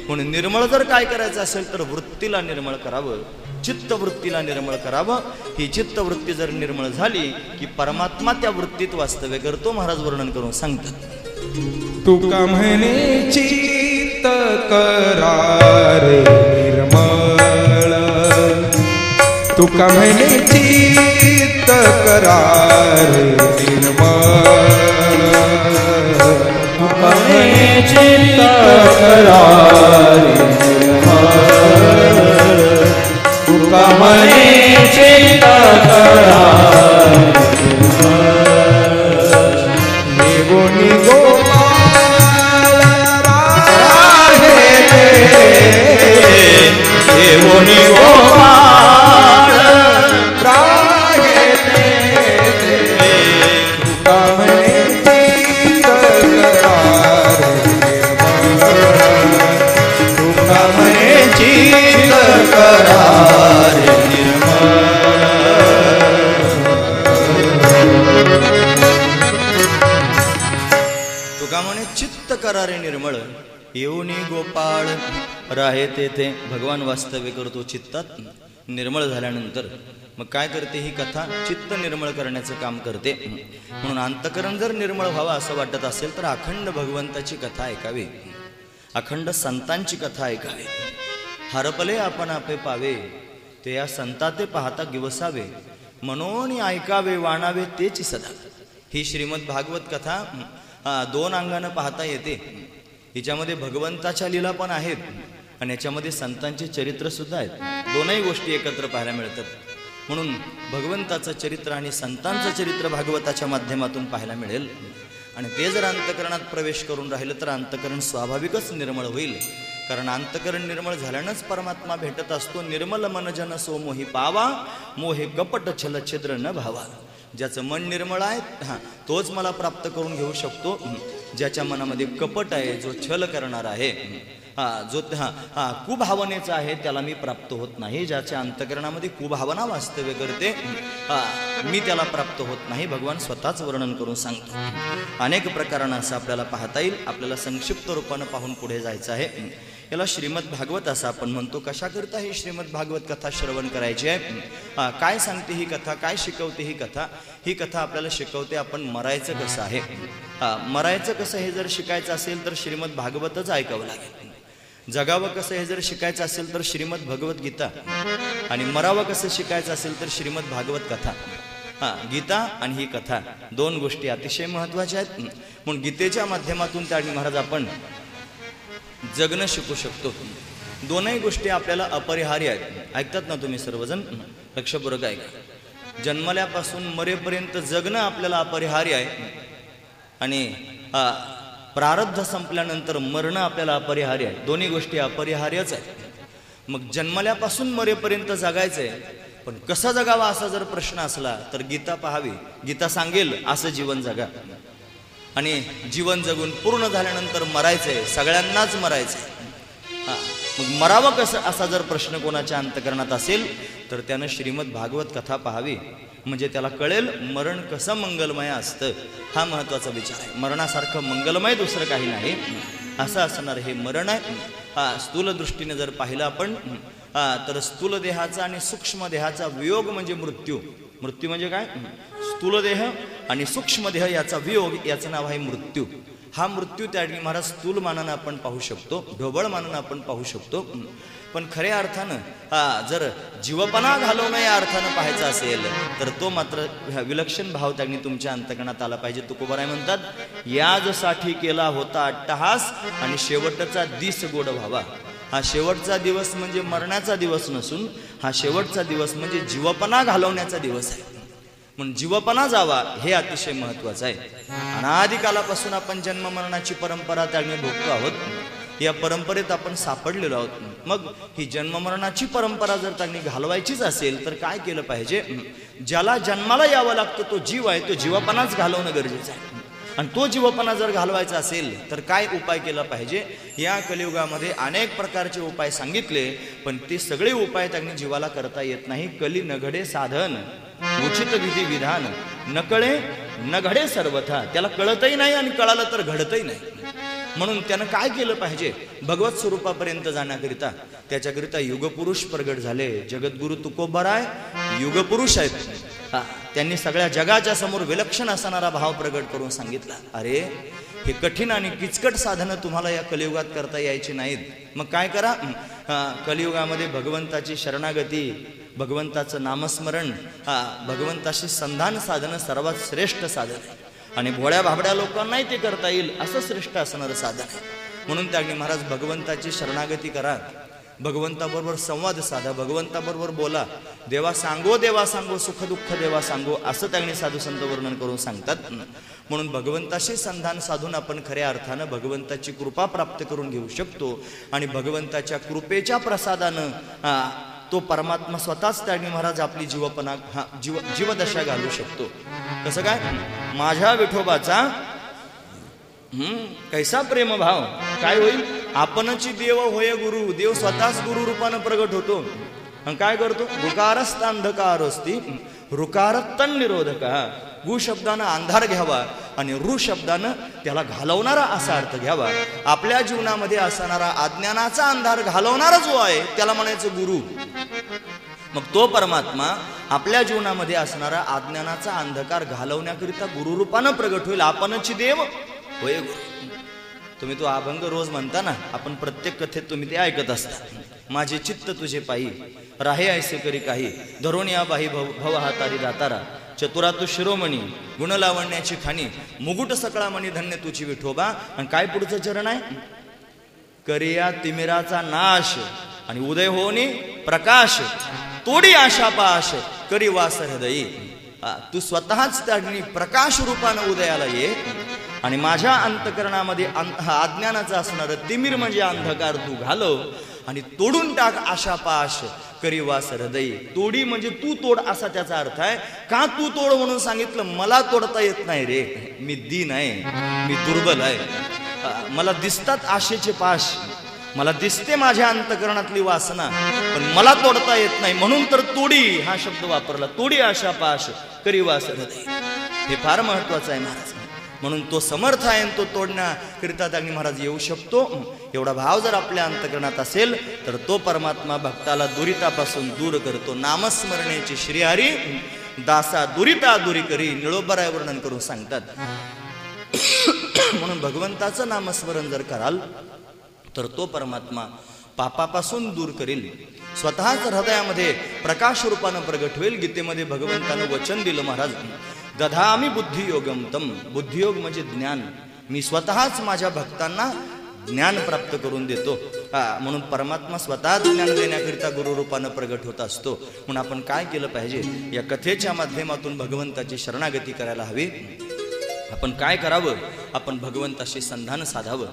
म्हणून निर्मळ जर काय करायचं असेल तर वृत्तीला निर्मळ करावं, चित्तवृत्तीला निर्मळ करावं। ही चित्तवृत्ती जर निर्मळ झाली की परमात्मा त्या वृत्तीत वास्तव्य करतो। महाराज वर्णन करून सांगतात, तुका म्हणे चित्त करार निर्मळ, तुका म्हणे चित्त करार निर्मळ, तुका म्हणे चित्त करार निर्मळ, तुका म्हणे चित्त करार निर्मळ। निगुणी गोपाळ राहे देवोनी गोपाळ राहे तुका म्हणे चित्त करार निर्मळ, तुका म्हणे चित्त करार निर्मळ। तुका म्हणे चित्त करारे निर्मळ, येऊनी गोपाळ राहे तेथे। भगवान वास्तव्य करतो चित्तात। निर्मळ झाल्यानंतर मग काय करते ही कथा? चित्त निर्मळ करण्याचं काम करते। म्हणून अंतकरण जर निर्मळ व्हावं असं वाटत असेल तर अखंड भगवंताची कथा ऐकावी, अखंड संतांची कथा ऐकावी। हरपले आपण आपे पावे, ते या संताते पाहता दिवसावे, मनोनी ऐकावे वाणावे तेची सदा। ही श्रीमद भागवत कथा दोन अंगानं पाहता येते। हिच्यामध्ये भगवंताच्या लीला पण आहेत आणि याच्यामध्ये संतांचे चरित्र सुद्धा आहेत। दोनही गोष्टी एकत्र पाहायला मिळतात। म्हणून भगवंताचं चरित्र आणि संतांचं चरित्र भागवताच्या माध्यमातून पाहायला मिळेल. आणि ते जर अंतकरणात प्रवेश करून राहिलं तर अंतकरण स्वाभाविकच निर्मळ होईल. कारण अंतकरण निर्मळ झाल्यानंच परमात्मा भेटत असतो. निर्मल मन जन सो मोही पावा, मोहे कपट छल छिद्र न भावा. ज्याचं मन निर्मळ आहे तोच मला प्राप्त करून घेऊ शकतो. ज्याच्या मनामध्ये कपट आहे, जो छल करणार आहे, जो कुभावनेचा आहे, त्याला मी प्राप्त होत नाही. ज्याच्या अंतकरणामध्ये कुभावना वास्तव्य करते मी त्याला प्राप्त होत नाही. भगवान स्वतःच वर्णन करून सांगतो. अनेक प्रकारांना असं आपल्याला पाहता येईल. आपल्याला संक्षिप्त रूपानं पाहून पुढे जायचं आहे. याला श्रीमद भागवत असं आपण म्हणतो. कशाकरता ही श्रीमद भागवत कथा श्रवण करायची आहे? काय सांगते ही कथा, काय शिकवते ही कथा? ही कथा आपल्याला शिकवते आपण मरायचं कसं आहे. मरायचं कसं हे जर शिकायचं असेल तर श्रीमद भागवतच ऐकावं लागेल. जगावं कसं हे जर शिकायचं असेल तर श्रीमद भगवद्गीता, आणि मरावं कसं शिकायचं असेल तर श्रीमद भागवत कथा. गीता आणि ही कथा दोन गोष्टी अतिशय महत्त्वाच्या आहेत. म्हणून गीतेच्या माध्यमातून त्याने महाराज आपण जगणं शिकू शकतो. दोनही गोष्टी आपल्याला अपरिहार्य आहेत. ऐकतात ना तुम्ही सर्वजण? लक्षपूर्वक ऐका. जन्मल्यापासून मरेपर्यंत जगणं आपल्याला अपरिहार्य आहे, आणि प्रारब्ध संपल्यानंतर मरणं आपल्याला अपरिहार्य आहे. दोन्ही गोष्टी अपरिहार्यच आहेत. मग जन्मल्यापासून मरेपर्यंत जगायचं आहे, पण कसं जगावं असा जर प्रश्न असला तर गीता पाहावी. गीता सांगेल असं जीवन जगा. आणि जीवन जगून पूर्ण झाल्यानंतर मरायचंय, सगळ्यांनाच मरायचंय. मग मरावं कसं असा जर प्रश्न कोणाच्या अंतकरणात असेल तर त्यानं श्रीमद भागवत कथा पाहावी. म्हणजे त्याला कळेल मरण कसं मंगलमय असतं. हा महत्त्वाचा विचार आहे. मरणासारखं मंगलमय दुसरं काही नाही असं असणार हे मरण आहे. स्थूल दृष्टीने जर पाहिलं आपण तर स्थूल देहाचा आणि सूक्ष्म देहाचा वियोग म्हणजे मृत्यू. मृत्यू म्हणजे काय? स्थूल देह आणि सूक्ष्म देह याचा वियोग, याचं नाव आहे मृत्यू. हा मृत्यू त्या ठिकाणी महाराज स्थूल मानानं आपण पाहू शकतो, ढोबळ मानानं आपण पाहू शकतो. पण खऱ्या अर्थानं जर जीवपणा घालवणं या अर्थानं पाहायचं असेल तर तो मात्र विलक्षण भाव त्यांनी तुमच्या अंतकरणात आला पाहिजे. तुकोबाराय म्हणतात, याजसाठी केला होता अट्टहास आणि शेवटचा दिस गोड व्हावा. हा शेवटचा दिवस म्हणजे मरण्याचा दिवस नसून हा शेवटचा दिवस म्हणजे जीवपणा घालवण्याचा दिवस आहे. म्हणून जीवपणा जावा हे अतिशय महत्त्वाचं आहे. अनादिकालापासून आपण जन्म मरणाची परंपरा त्याने भोगतो आहोत. या परंपरेत आपण सापडलेलो आहोत. मग ही जन्ममरणाची परंपरा जर त्यांनी घालवायचीच असेल तर काय केलं पाहिजे? ज्याला जन्माला यावं लागतं तो जीव आहे, तो जीवपणाच घालवणं गरजेचं आहे. आणि तो जीवपणा जर घालवायचा असेल तर काय उपाय केला पाहिजे? या कलियुगामध्ये अनेक प्रकारचे उपाय सांगितले, पण ते सगळे उपाय त्यांनी जीवाला करता येत नाही. कली न घडे साधन, उचित विधी विधान, न कळे न घडे सर्वथा. त्याला कळतही नाही आणि कळालं तर घडतही नाही. म्हणून त्यानं काय केलं पाहिजे? भगवत स्वरूपापर्यंत जाण्याकरिता त्याच्याकरिता युगपुरुष प्रगट झाले. जगद्गुरु तुकोबाराय युगपुरुष आहेत. त्यांनी सगळ्या जगाच्या समोर विलक्षण असणारा भाव प्रगट करून सांगितला, अरे हे कठीण आणि किचकट साधनं तुम्हाला या कलियुगात करता यायची नाहीत. मग काय करा? कलियुगामध्ये भगवंताची शरणागती, भगवंताचं नामस्मरण, भगवंताशी संधान साधनं सर्वात श्रेष्ठ साधन आहे. आणि भोळ्या भाबड्या लोकांनाही ते करता येईल असं श्रेष्ठ असणारं साधन आहे. म्हणून त्यांनी महाराज भगवंताची शरणागती करा, भगवंताबरोबर संवाद साधा, भगवंताबरोबर बोला. देवा सांगो सुख दुःख देवा सांगो, असं त्यांनी साधू संत वर्णन करून सांगतात. म्हणून भगवंताशी संधान साधून आपण खऱ्या अर्थानं भगवंताची कृपा प्राप्त करून घेऊ शकतो. आणि भगवंताच्या कृपेच्या प्रसादानं तो परमात्मा स्वतःच त्यांनी महाराज आपली जीवपणा जीवदशा घालू शकतो. कसं काय? माझ्या विठोबाचा कैसा प्रेमभाव, काय होईल? आपणची देव होय गुरु. देव स्वतःच गुरु रूपानं प्रगट होतो. काय करतो? रुकारस्तांधकारस्ती रुकारत्तन निरोधका. गु शब्दानं अंधार घ्यावा आणि रू शब्दानं त्याला घालवणारा असा अर्थ घ्यावा. आपल्या जीवनामध्ये असणारा अज्ञानाचा अंधार घालवणारा जो आहे त्याला म्हणायचं गुरु. मग तो परमात्मा आपल्या जीवनामध्ये असणारा अज्ञानाचा अंधकार घालवण्याकरिता गुरुरूपानं प्रगट होईल. आपणची देव होय गुरु. तुम्ही तो अभंग रोज म्हणता ना, आपण प्रत्येक कथेत तुम्ही ते ऐकत असता. माझे चित्त तुझे पायी राहे ऐसे करी काही, धरून या बाही भव हातारी दातारा, चतुरा तू शिरोमणी गुण लावण्याची खाणी, मुकुट सकळा मणी धन्य तुझी विठोबा. आणि काय पुढचं चरण आहे? करिया तिमिराचा नाश आणि उदय होणे प्रकाश, तोडी आशा पाश करी वास हृदयी. तू स्वतःच त्या अग्नी प्रकाश रूपानं उदयाला ये आणि माझ्या अंतकरणामध्ये अज्ञानाचं असणारं तिमिर म्हणजे अंधकार तू घालव आणि तोडून टाक आशापाश करी वास हृदयी. तोडी म्हणजे तू तोड असा त्याचा अर्थ आहे. का तू तोड म्हणून सांगितलं? मला तोडता येत नाही रे, मी दीन आहे, मी दुर्बल आहे. मला दिसतात आशेचे पाश, मला दिसते माझ्या अंतकरणातली वासना, पण मला तोडता येत नाही. म्हणून तर तोडी हा शब्द वापरला. तोडी आशा पाश करी वास हृदयी. हे फार महत्वाचं आहे महाराज. म्हणून तो समर्थ आहे आणि तो तोडण्याकरिता अग्नी महाराज येऊ शकतो. एवढा भाव जर आपल्या अंतकरणात असेल तर तो परमात्मा भक्ताला दुरितापासून दूर करतो. नामस्मरणेची श्रीहरी दासा दुरिता दुरी करी, निळोबराय वर्णन करून सांगतात. म्हणून भगवंताचं नामस्मरण जर कराल तर तो परमात्मा पापापासून दूर करील, स्वतःच हृदयामध्ये प्रकाश रूपानं प्रगट होईल. गीतेमध्ये भगवंतानं वचन दिलं महाराज, दधामी बुद्धियोगम तम. बुद्धियोग म्हणजे ज्ञान. मी स्वतःच माझ्या भक्तांना ज्ञान प्राप्त करून देतो. म्हणून परमात्मा स्वतः ज्ञान देण्याकरिता गुरुरूपानं प्रगट होत असतो. म्हणून आपण काय केलं पाहिजे? या कथेच्या माध्यमातून भगवंताची शरणागती करायला हवी. आपण काय करावं? आपण भगवंताशी संधान साधावं,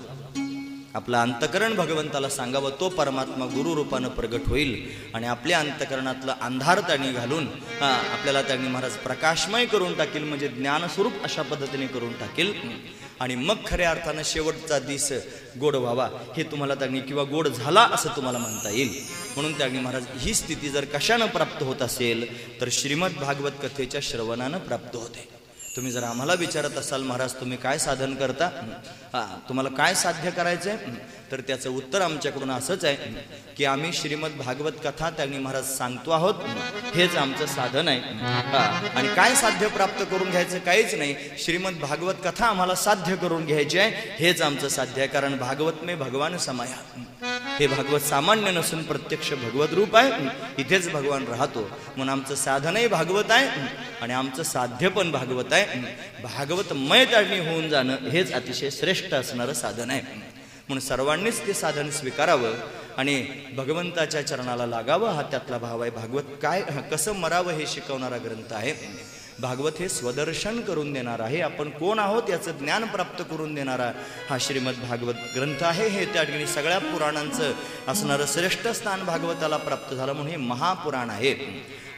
आपलं अंतकरण भगवंताला सांगावं. तो परमात्मा गुरु रूपानं प्रगट होईल आणि आपल्या अंतकरणातलं अंधार त्यांनी घालून आपल्याला त्यांनी महाराज प्रकाशमय करून टाकील, म्हणजे ज्ञानस्वरूप अशा पद्धतीने करून टाकील. आणि मग खऱ्या अर्थानं शेवटचा दिस गोड व्हावा हे तुम्हाला त्यांनी, किंवा गोड झाला असं तुम्हाला म्हणता येईल. म्हणून त्यांनी महाराज ही स्थिती जर कशानं प्राप्त होत असेल तर श्रीमद भागवत कथेच्या श्रवणानं प्राप्त होते. तुम्ही जर आम्हाला विचारत असाल महाराज तुम्ही काय साधन करता, तुम्हाला काय साध्य करायचंय, तर त्याचं उत्तर आमच्याकडून असंच आहे की आम्ही श्रीमद भागवत कथा त्यांनी महाराज सांगतो आहोत, हेच आमचं साधन आहे. आणि काय साध्य प्राप्त करून घ्यायचं काहीच नाही, श्रीमद भागवत कथा आम्हाला साध्य करून घ्यायची आहे, हेच आमचं साध्य आहे. कारण भागवत में भगवान समाया, हे भागवत सामान्य नसून प्रत्यक्ष भगवत रूप आहे, इथेच भगवान राहतो. म्हणून आमचं साधनही भागवत आहे आणि आमचं साध्य पण भागवत आहे. भागवतमय त्यांनी होऊन जाणं हेच अतिशय श्रेष्ठ असणारं साधन आहे. म्हणून सर्वांनीच ते साधन स्वीकारावं आणि भगवंताच्या चरणाला लागावं, हा त्यातला भाव आहे. भागवत काय कसं मरावं हे शिकवणारा ग्रंथ आहे. भागवत हे स्वदर्शन करून देणार आहे, आपण कोण आहोत याचं ज्ञान प्राप्त करून देणारा हा श्रीमद भागवत ग्रंथ आहे. हे त्या ठिकाणी सगळ्या पुराणांचं असणारं श्रेष्ठ स्थान भागवताला प्राप्त झालं म्हणून हे महापुराण आहे.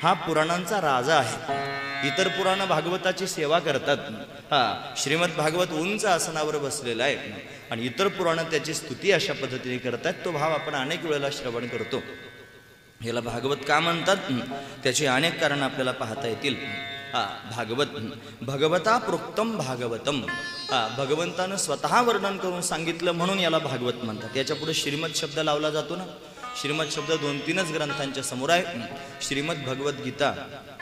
हा पुराणांचा राजा आहे. इतर पुराण भागवताची सेवा करतात. श्रीमद भागवत उंच आसनावर बसलेला आहे आणि इतर पुराण त्याची स्तुती अशा पद्धतीने करतात. तो भाव आपण अनेक वेळेला श्रवण करतो. याला भागवत का म्हणतात त्याची अनेक कारण आपल्याला पाहता येतील. भागवत भगवता प्रोक्तम भागवतम, भगवंतानं स्वतः वर्णन करून सांगितलं म्हणून याला भागवत म्हणतात. याच्या पुढे श्रीमद शब्द लावला जातो ना. श्रीमद शब्द 2-3च ग्रंथांच्या समोर आहे. श्रीमद भगवत गीता,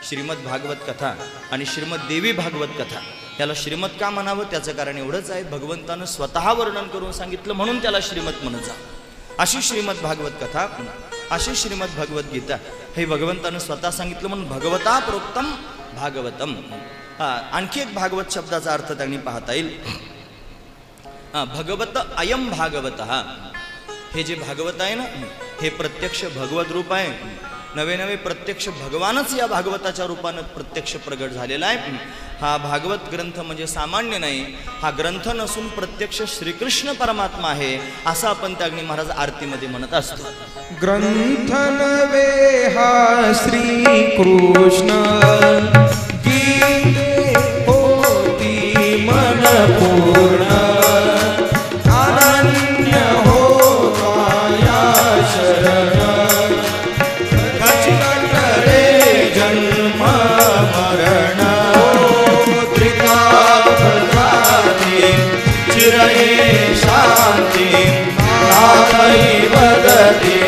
श्रीमद भागवत कथा आणि श्रीमद देवी भागवत कथा. याला श्रीमद का म्हणावं त्याचं कारण एवढंच आहे, भगवंतानं स्वतः वर्णन करून सांगितलं म्हणून त्याला श्रीमद म्हणत जा. अशी श्रीमद भागवत कथा, अशी श्रीमद भगवत गीता हे भगवंतानं स्वतः सांगितलं म्हणून भगवता प्रोक्तम भागवतम. आणखी एक भागवत शब्दाचा अर्थ त्यांनी पाहता येईल. भगवत अयम भागवत, हे जे भागवत आहे ना हे प्रत्यक्ष भगवत रूप आहे. नवे नवे प्रत्यक्ष भगवानच या भागवताच्या रूपानं प्रत्यक्ष प्रगट झालेला आहे. हा भागवत ग्रंथ म्हणजे सामान्य नाही, हा ग्रंथ नसून प्रत्यक्ष श्रीकृष्ण परमात्मा आहे असं आपण त्याग्नी महाराज आरतीमध्ये म्हणत असतो. ग्रंथ नवे हा श्री कृष्ण गीते होती मन पूर्ण, अनन्य हो माया शरण, खचकट रे जन्म मरण, त्रिकाल चिरये शांती नामई वदते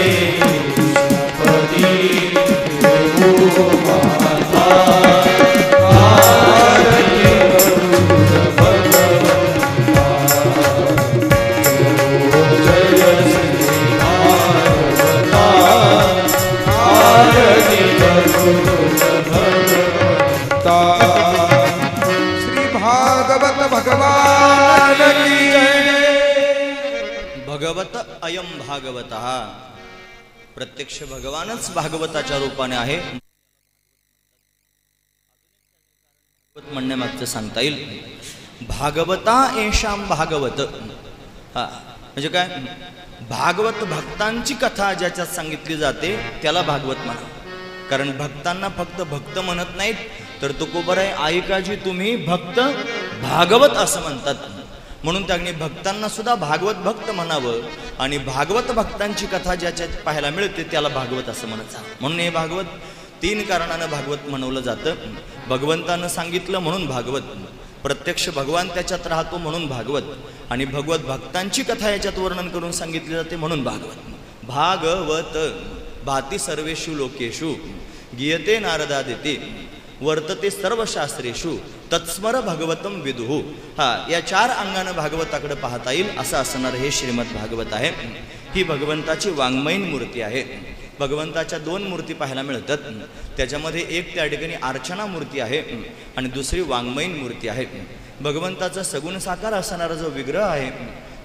भगवत अयम भागवत, प्रत्यक्ष भगवानच भागवताच्या रूपाने आहे. म्हणण्यामागचं सांगता येईल, भागवता एषाम भागवत. हा म्हणजे काय, भागवत भक्तांची कथा ज्याच्यात सांगितली जाते त्याला भागवत म्हणा. कारण भक्तांना फक्त भक्त म्हणत नाहीत, तर तुकोबर आहे ऐकाजी तुम्ही भक्त भागवत असं म्हणतात. म्हणून त्यांनी भक्तांना सुद्धा भागवत भक्त म्हणावं आणि भागवत भक्तांची कथा ज्याच्यात पाहायला मिळते त्याला भागवत असं म्हणायचं. म्हणून हे भागवत 3 कारणानं भागवत म्हणवलं जातं. भगवंतानं सांगितलं म्हणून भागवत, प्रत्यक्ष भगवान त्याच्यात राहतो म्हणून भागवत, आणि भगवत भक्तांची कथा याच्यात वर्णन करून सांगितली जाते म्हणून भागवत. भागवत भाती सर्वेषु लोकेषु गीयते नारदादिती वर्तते सर्व शास्त्रेषु तत्स्मर भगवतम विदुहु. हा या 4 अंगानं भागवताकडे पाहता येईल असं असणार हे श्रीमद भागवत आहे. ही भगवंताची वाङ्मयीन मूर्ती आहे. भगवंताच्या 2 मूर्ती पाहायला मिळतात. त्याच्यामध्ये एक त्या ठिकाणी अर्चना मूर्ती आहे आणि दुसरी वाङ्मयीन मूर्ती आहे. भगवंताचा सगुण साकार असणारा जो विग्रह आहे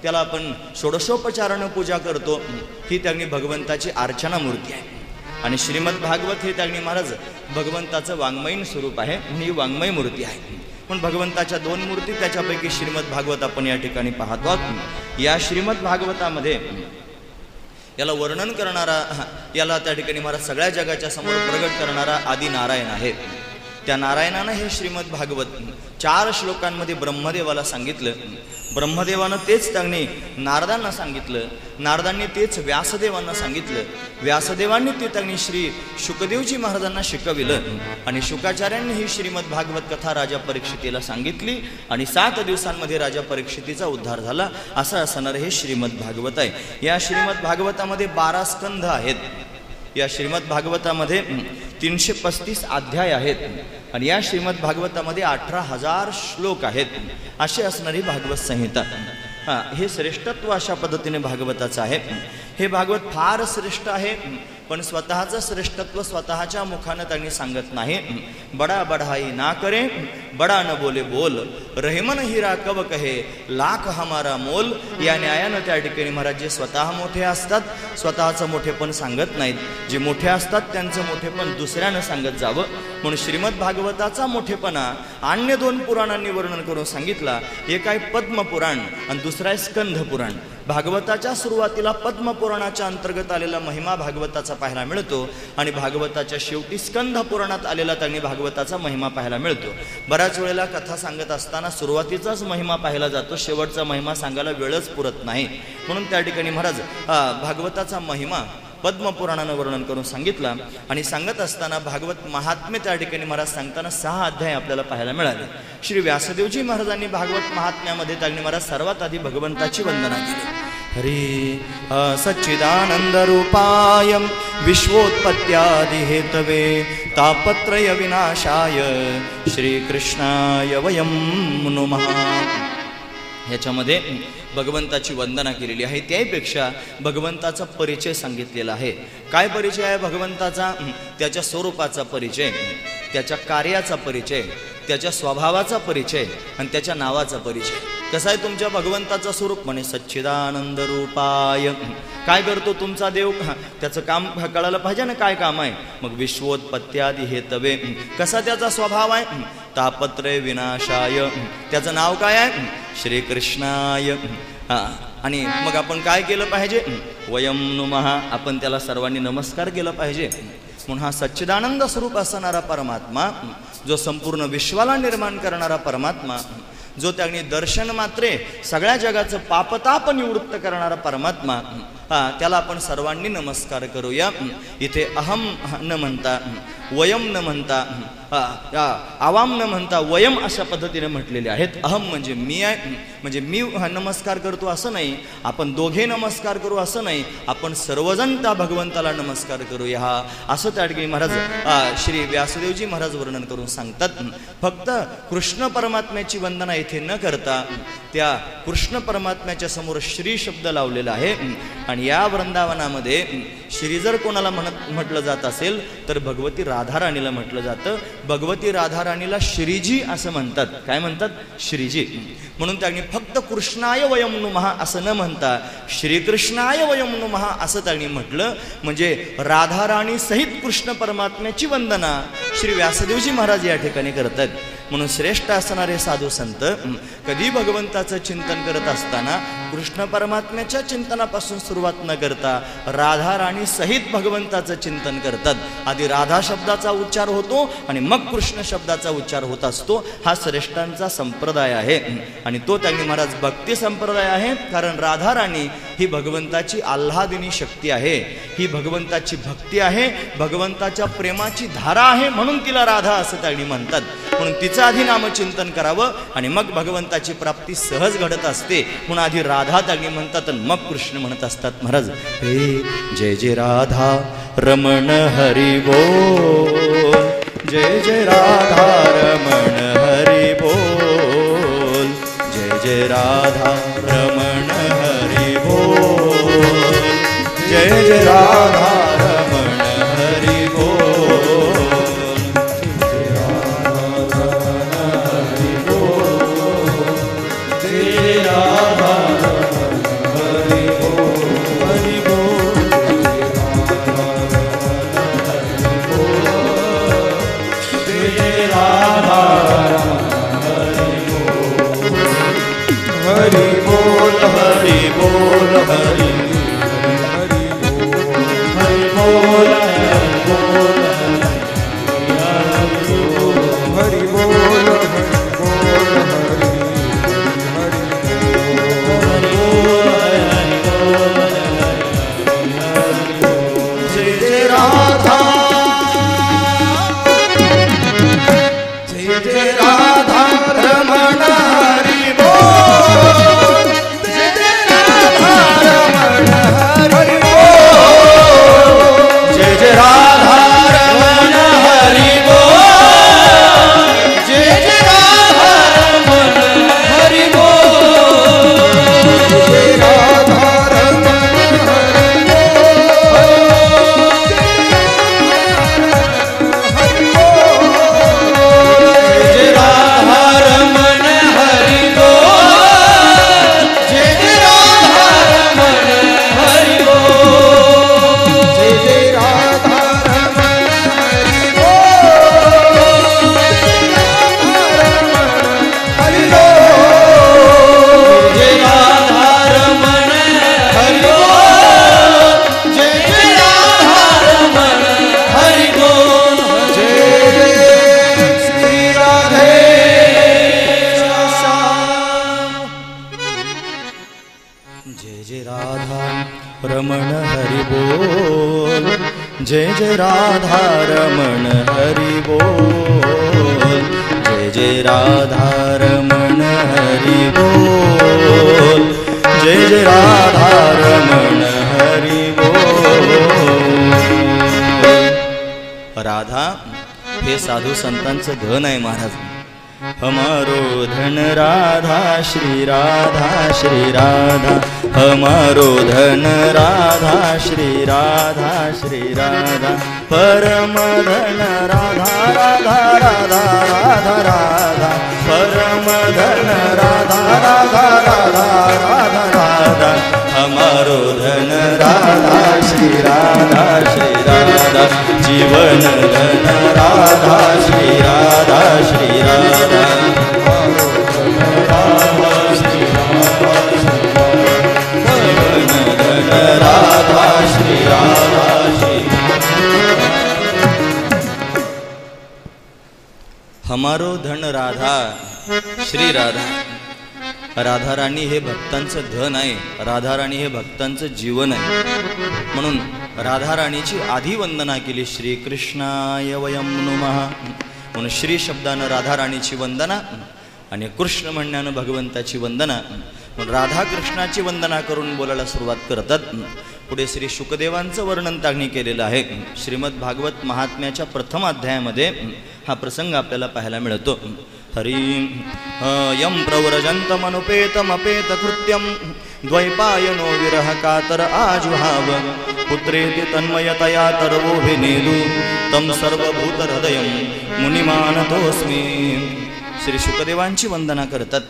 त्याला आपण षोडशोपचारानं पूजा करतो. ही त्यांनी भगवंताची अर्चना मूर्ती आहे. आणि श्रीमद भागवत हे त्यांनी महाराज भगवंताचं वाङ्मयीन स्वरूप आहे, ही वाङ्मय मूर्ती आहे. पण भगवंताच्या 2 मूर्ती, त्याच्यापैकी श्रीमद भागवत आपण या ठिकाणी पाहतो. या श्रीमद भागवतामध्ये याला वर्णन करणारा, याला त्या ठिकाणी महाराज सगळ्या जगाच्या समोर प्रगट करणारा आदी नारायण आहे. त्या नारायणानं हे श्रीमद भागवत 4 श्लोकांमध्ये ब्रह्मदेवाला सांगितलं. ब्रह्मदेवानं तेच त्यांनी नारदांना सांगितलं. नारदांनी तेच व्यासदेवांना सांगितलं. व्यासदेवांनी ते त्यांनी श्री शुकदेवजी महाराजांना शिकविलं. आणि शुकाचार्यांनी ही श्रीमद भागवत कथा राजा परीक्षितीला सांगितली आणि 7 दिवसांमध्ये राजा परीक्षितीचा उद्धार झाला. असं असणार हे श्रीमद भागवत आहे. या श्रीमद भागवतामध्ये 12 स्कंध आहेत. या श्रीमद भागवतामध्ये 335 अध्याय आहेत आणि या श्रीमद भागवतामध्ये 18,000 श्लोक आहेत. अशी असणारी भागवत संहिता. हे श्रेष्ठत्व अशा पद्धतीने भागवताचं आहे. हे भागवत फार श्रेष्ठ आहे, पण स्वतःचं श्रेष्ठत्व स्वतःच्या मुखानं त्यांनी सांगत नाही. बडा बढाई ना करे, बडा न बोले बोल, रहमन हिरा कब कहे, लाख हमारा मोल. या न्यायानं त्या ठिकाणी महाराज जे स्वतः मोठे असतात स्वतःचं मोठेपण सांगत नाहीत. जे मोठे असतात त्यांचं मोठेपण दुसऱ्यानं सांगत जावं. म्हणून श्रीमद भागवताचा मोठेपणा अन्य 2 पुराणांनी वर्णन करून सांगितला. एक आहे पद्मपुराण आणि दुसरा आहे स्कंध पुराण. भागवताच्या सुरुवातीला पद्मपुराणाच्या अंतर्गत आलेला महिमा भागवताचा पाहायला मिळतो आणि भागवताच्या शेवटी स्कंध पुराणात आलेला त्यांनी भागवताचा महिमा पाहायला मिळतो. बऱ्याच वेळेला कथा सांगत असताना सुरुवातीचाच महिमा पाहायला जातो, शेवटचा महिमा सांगायला वेळच पुरत नाही. म्हणून त्या ठिकाणी महाराज भागवताचा महिमा पद्मपुराणानं वर्णन करून सांगितला. आणि सांगत असताना भागवत महात्म्य त्या ठिकाणी महाराज सांगताना 6 अध्याय आपल्याला पाहायला मिळाले. श्री व्यासदेवजी महाराजांनी भागवत महात्म्यामध्ये त्यांनी महाराज सर्वात आधी भगवंताची वंदना केली. हरी सच्चिदानंद रूपाय विश्वोत्पत्त्यादि हेतवे तापत्रय विनाशाय श्रीकृष्णाय वयं नमः. ह्याच्यामध्ये भगवंताची वंदना केलेली आहे. त्यापेक्षा भगवंताचा परिचय सांगितलेला आहे. काय परिचय आहे भगवंताचा? त्याच्या स्वरूपाचा परिचय, त्याच्या कार्याचा परिचय, त्याच्या स्वभावाचा परिचय आणि त्याच्या नावाचा परिचय. कसा आहे तुमच्या भगवंताचं स्वरूप? म्हणे सच्चिदानंद रूपाय. काय करतो तुमचा देव? त्याचं काम कळायला पाहिजे ना, काय काम आहे? मग विश्वोत्पत्त्यादि हेतवे. कसा त्याचा स्वभाव आहे? तापत्रय विनाशाय. त्याचं नाव काय आहे? श्रीकृष्णाय. आणि मग आपण काय केलं पाहिजे? वयं नुमः. आपण त्याला सर्वांनी नमस्कार केला पाहिजे. म्हणून हा सच्चिदानंद स्वरूप असणारा परमात्मा, जो संपूर्ण विश्वाला निर्माण करणारा परमात्मा, जो त्यांनी दर्शन मात्रे सगळ्या जगाचं पापताप निवृत्त करणारा परमात्मा, त्याला आपण सर्वांनी नमस्कार करूया. इथे अहम न म्हणता, वयम न म्हणता, आवाम न म्हणता वयम अशा पद्धतीने म्हटलेले आहेत. अहम म्हणजे मी आहे, म्हणजे मी नमस्कार करतो असं नाही. आपण दोघे नमस्कार करू असं नाही. आपण सर्वजण त्या भगवंताला नमस्कार करूया असं त्या ठिकाणी महाराज श्री व्यासदेवजी महाराज वर्णन करून सांगतात. फक्त कृष्ण परमात्म्याची वंदना इथे न करता त्या कृष्ण परमात्म्याच्या समोर श्री शब्द लावलेला आहे. आणि या वृंदावनामध्ये श्री जर कोणाला म्हटलं जात असेल तर भगवती राधाराणीला म्हटलं जातं. भगवती राधाराणीला श्रीजी असं म्हणतात. काय म्हणतात? श्रीजी. म्हणून त्यांनी फक्त कृष्णाय वयं नुमः असं न म्हणता श्रीकृष्णाय वयं नुमः असं त्यांनी म्हटलं. म्हणजे राधाराणी सहित कृष्ण परमात्म्याची वंदना श्री व्यासदेवजी महाराज या ठिकाणी करतात. म्हणून श्रेष्ठ असणारे साधू संत कधी भगवंताचं चिंतन करत असताना कृष्ण परमात्म्याच्या चिंतनापासून सुरुवात न करता राधा राणी सहित भगवंताचं चिंतन करतात. आधी राधा शब्दाचा उच्चार होतो आणि मग कृष्ण शब्दाचा उच्चार होत असतो. हा श्रेष्ठांचा संप्रदाय आहे आणि तो त्यांनी महाराज भक्ती संप्रदाय आहे. कारण राधा राणी ही भगवंताची आल्हादिनी शक्ती आहे, ही भगवंताची भक्ती आहे, भगवंताच्या प्रेमाची धारा आहे, म्हणून तिला राधा असं त्यांनी म्हणतात. म्हणून तिचं आधी नामचिंतन करावं आणि मग भगवंताची प्राप्ती सहज घडत असते. म्हणून आधी राधा त्यांनी म्हणतात आणि मग कृष्ण म्हणत असतात. महाराज हे जय जय राधा रमण हरी बोल, जय जय राधा रमण हरी बोल, जय जय राधा रमण हरी बोल, जय जय राधा रमण हरी बोल, जय राधा रमण हरी बोल, जय राधा रमण हरी बोल, हरी बोल, जय राधा रमण हरी बोल, हरी बोल, हरी जय जय राधा रमण हरि बोल, जय जय राधा रमण हरि बोल, जय जय राधा रमण हरि बोल. राधा हे साधू संतांचं धन आहे महाराज. हमारो धन राधा श्री राधा, श्री राधा हमारो धन राधा श्री राधा, श्री राधा परम धन राधा, राधा राधा राधा राधा परम धन राधा, राधा राधा राधा राधा हमारो धन राधा श्री राधा, श्री राधा जीवन धन राधा श्री राधा, श्री राधा राधा श्री राधा श्री हमारो धन राधा श्री राधा. राधा राणी हे भक्तांचं धन आहे, राधा राणी हे भक्तांचं जीवन आहे. म्हणून राधा राणीची आधी वंदना केली. श्री कृष्णाय वयं नमः म्हणून श्री शब्दानं राधा राणीची वंदना आणि कृष्ण म्हणण्यानं भगवंताची वंदना. म्हणून राधा कृष्णाची वंदना करून बोलायला सुरुवात करतात. पुढे श्री शुकदेवांचं वर्णन त्यांनी केलेलं आहे. श्रीमद भागवत महात्म्याच्या प्रथम अध्यायामध्ये हा प्रसंग आपल्याला पाहायला मिळतो. हरिं यं प्रव्रजन्तमनुपेतमपेत कृत्यं द्वैपायनो विरह कातर आजुहाव पुत्रेति तन्मयतया तर्वोभिनेदु तं सर्वभूतहृदयं मुनिमानतोऽस्मि. श्री शुकदेवांची वंदना करतात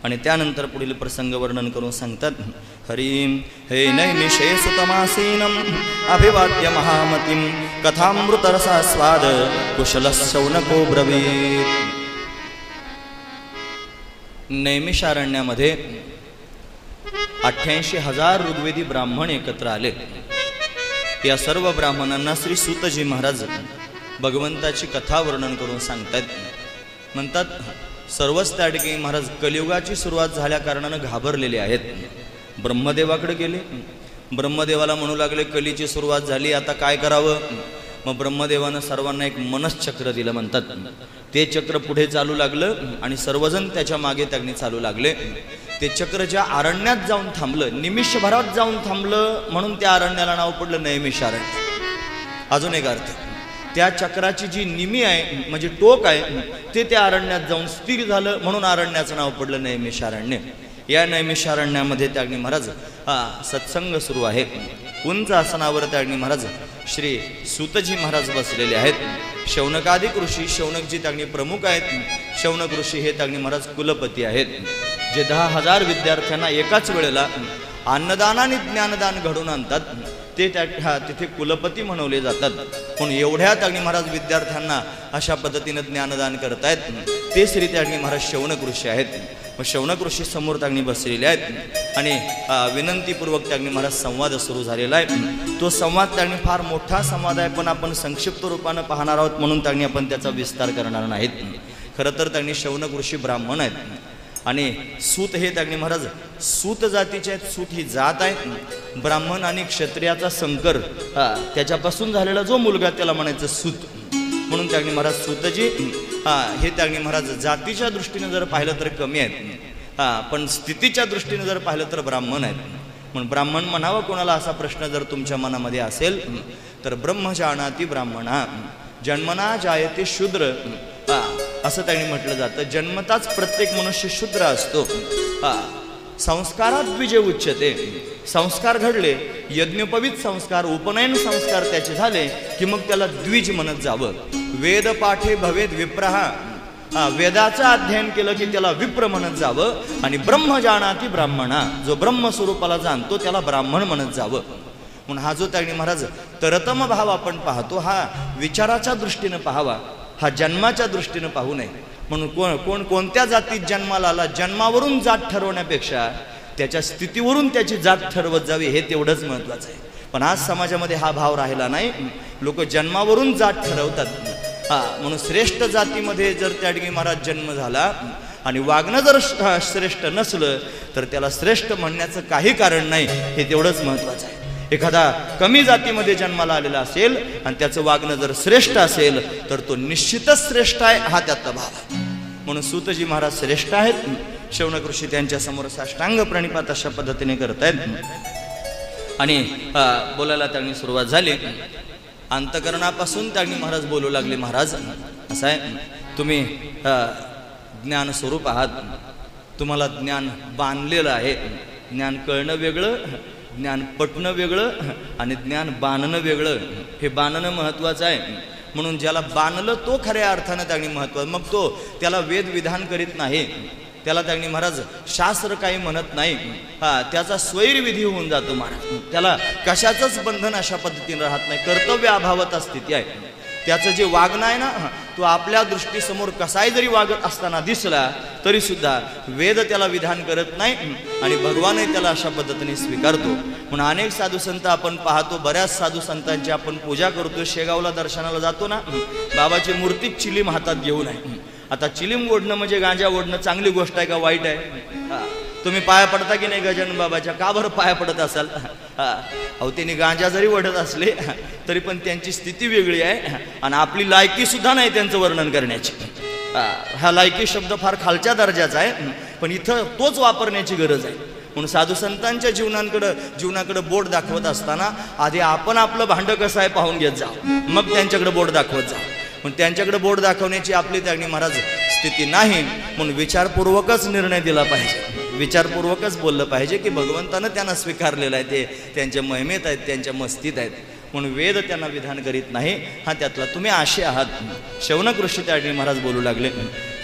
आणि त्यानंतर पुढील प्रसंग वर्णन करून सांगतात. हरिं हे नैमिषे सुतमासीनम् अभिवाद्य महामतिं कथामृतरसास्वाद कुशलः शौनको ब्रवीत्. नैमिषारण्यामध्ये 88,000 ऋग्वेदी ब्राह्मण एकत्र आले. या सर्व ब्राह्मणांना श्री सूतजी महाराज भगवंताची कथा वर्णन करून सांगतात. म्हणतात सर्वच त्या ठिकाणी महाराज कलियुगाची सुरुवात झाल्या कारणानं घाबरलेले आहेत. ब्रह्मदेवाकडे गेले. ब्रह्मदेवाला म्हणू लागले कलीची सुरुवात झाली, आता काय करावं. मग ब्रह्मदेवानं सर्वांना एक मनश्चक्र दिलं. म्हणतात ते चक्र पुढे चालू लागलं आणि सर्वजण त्याच्या मागे त्यांनी चालू लागले. ते चक्र ज्या अरण्यात जाऊन थांबलं, निमिषभरात जाऊन थांबलं, म्हणून त्या अरण्याला नाव पडलं नैमिषारण्य. अजून एक अर्थ, त्या चक्राची जी निमी आहे म्हणजे टोक आहे ते त्या अरण्यात जाऊन स्थिर झालं, म्हणून अरण्याचं नाव पडलं नैमिषारण्य. या नैमिषारण्यामध्ये त्याग्नी महाराज सत्संग सुरू आहे. उंच आसनावर त्याग्नी महाराज श्री सूतजी महाराज बसलेले आहेत. शौनकादिक ऋषी, शौनकजी त्याग्नी प्रमुख आहेत. शौनक ऋषी हे त्याग्नी महाराज कुलपती आहेत, जे 10,000 विद्यार्थ्यांना एकाच वेळेला अन्नदान आणि ज्ञानदान घडवून आणतात. ते तिथे कुलपती म्हणवले जातात. पण एवढ्या त्याग्नी महाराज विद्यार्थ्यांना अशा पद्धतीनं ज्ञानदान करतायत ते श्री त्याग्नी महाराज शौनक ऋषी आहेत. मग शौनक ऋषी समोर त्याग्नी बसलेले आहेत आणि विनंतीपूर्वक त्याग्नी महाराज संवाद सुरू झालेला आहे. तो संवाद त्याग्नी फार मोठा संवाद आहे, पण आपण संक्षिप्त रूपानं पाहणार आहोत, म्हणून त्याग्नी आपण त्याचा विस्तार करणार नाहीत. खरं तर त्याग्नी शौनक ऋषी ब्राह्मण आहेत आणि सूत हे त्याग्नी महाराज सूत जातीचे आहेत. सूत ही जात आहे. ब्राह्मण आणि क्षत्रियाचा संकर त्याच्यापासून झालेला जो मुलगा त्याला म्हणायचं सूत, म्हणून त्याग्नी महाराज सूतजी हे त्याग्नी महाराज जातीच्या दृष्टीने जर पाहिलं तर कमी आहेत, पण स्थितीच्या दृष्टीने जर पाहिलं तर ब्राह्मण आहेत. म्हणून ब्राह्मण म्हणावं कोणाला असा प्रश्न जर तुमच्या मनामध्ये असेल तर ब्रह्म जानाति ब्राह्मणा जन्मना जायते शूद्र असं त्यांनी म्हटलं जातं. जन्मताच प्रत्येक मनुष्य शूद्र असतो. संस्कारात द्विजे उच्चते. संस्कार घडले, यज्ञोपवीत संस्कार, उपनयन संस्कार त्याचे झाले की मग त्याला द्विज म्हणत जावं. वेद पाठे भवेद विप्रहा. वेदाचं अध्ययन केलं की त्याला विप्र म्हणत जावं. आणि ब्रह्म जानाति ब्राह्मणा, जो ब्रह्मस्वरूपाला जाणतो त्याला ब्राह्मण म्हणत जावं. म्हणून हा जो त्याग्नी महाराज तरतम भाव आपण पाहतो हा विचाराच्या दृष्टीनं पाहावा, हा जन्माच्या दृष्टीनं पाहू नये. म्हणून कोणत्या जातीत जन्माला आला, जन्मावरून जात ठरवण्यापेक्षा त्याच्या स्थितीवरून त्याची जात ठरवत जावी हे तेवढंच महत्त्वाचं आहे. पण आज समाजामध्ये हा भाव राहिला नाही. लोक जन्मावरून जात ठरवतात. म्हणून श्रेष्ठ जातीमध्ये जर त्या ठिकाणी महाराज जन्म झाला आणि वागणं जर श्रेष्ठ नसलं तर त्याला श्रेष्ठ म्हणण्याचं काही कारण नाही, हे तेवढंच महत्त्वाचं आहे. एखादा कमी जातीमध्ये जन्माला आलेला असेल आणि त्याचं वागणं जर श्रेष्ठ असेल तर तो निश्चितच श्रेष्ठ आहे, हा त्यातला भाव आहे. म्हणून सूतजी महाराज श्रेष्ठ आहेत. शौनक ऋषी त्यांच्या समोर साष्टांग प्रणिपात अशा पद्धतीने करतायत आणि बोलायला त्यांनी सुरुवात झाली. अंतकरणापासून त्यांनी महाराज बोलू लागले, महाराज असं आहे, तुम्ही ज्ञान स्वरूप आहात, तुम्हाला ज्ञान बांधलेलं आहे. ज्ञान कळणं वेगळं, ज्ञान पटणं वेगळं आणि ज्ञान बांधणं वेगळं. हे बांधणं महत्त्वाचं आहे. म्हणून ज्याला बांधलं तो खऱ्या अर्थानं त्यांनी महत्त्वाचं. मग तो त्याला वेद विधान करीत नाही, त्याला त्यांनी महाराज शास्त्र काही म्हणत नाही, त्याचा स्वैरविधी होऊन जातो महाराज. त्याला कशाचंच बंधन अशा पद्धतीने राहत नाही. कर्तव्य अभावता स्थिती आहे. त्याचं जे वागणं आहे ना, तो आपल्या दृष्टीसमोर कसाही जरी वागत असताना दिसला तरी सुद्धा वेद त्याला विधान करत नाही आणि भगवानही त्याला अशा पद्धतीने स्वीकारतो. म्हणून अनेक साधू संत आपण पाहतो, बऱ्याच साधू संतांची आपण पूजा करतो. शेगावला दर्शनाला जातो ना, बाबाची मूर्ती चिलीम हातात घेऊन आहे. आता चिलीम ओढणं म्हणजे गांजा ओढणं चांगली गोष्ट आहे का वाईट आहे? तुम्ही पाया पडता की नाही गजानन बाबाच्या? का बरं पाया पडत असाल? अहो त्यांनी गांजा जरी ओढत असले तरी पण त्यांची स्थिती वेगळी आहे आणि आपली लायकी सुद्धा नाही त्यांचं वर्णन करण्याची. हा लायकी शब्द फार खालच्या दर्जाचा आहे, पण इथं तोच वापरण्याची गरज आहे. म्हणून साधू संतांच्या जीवनाकडे बोट दाखवत असताना आधी आपण आपलं भांडं कसं आहे पाहून घेत जा, मग त्यांच्याकडे बोट दाखवत जा. पण त्यांच्याकडे बोट दाखवण्याची आपली त्याग्नी महाराज स्थिती नाही. म्हणून विचारपूर्वकच निर्णय दिला पाहिजे, विचारपूर्वकच बोललं पाहिजे की भगवंतानं त्यांना स्वीकारलेलं आहे, ते त्यांच्या महिमेत आहेत, त्यांच्या मस्तीत आहेत. म्हणून वेद त्यांना विधान करीत नाही, हा त्यातला तुम्ही आशे आहात. शौनक ऋषी त्याग्नी महाराज बोलू लागले,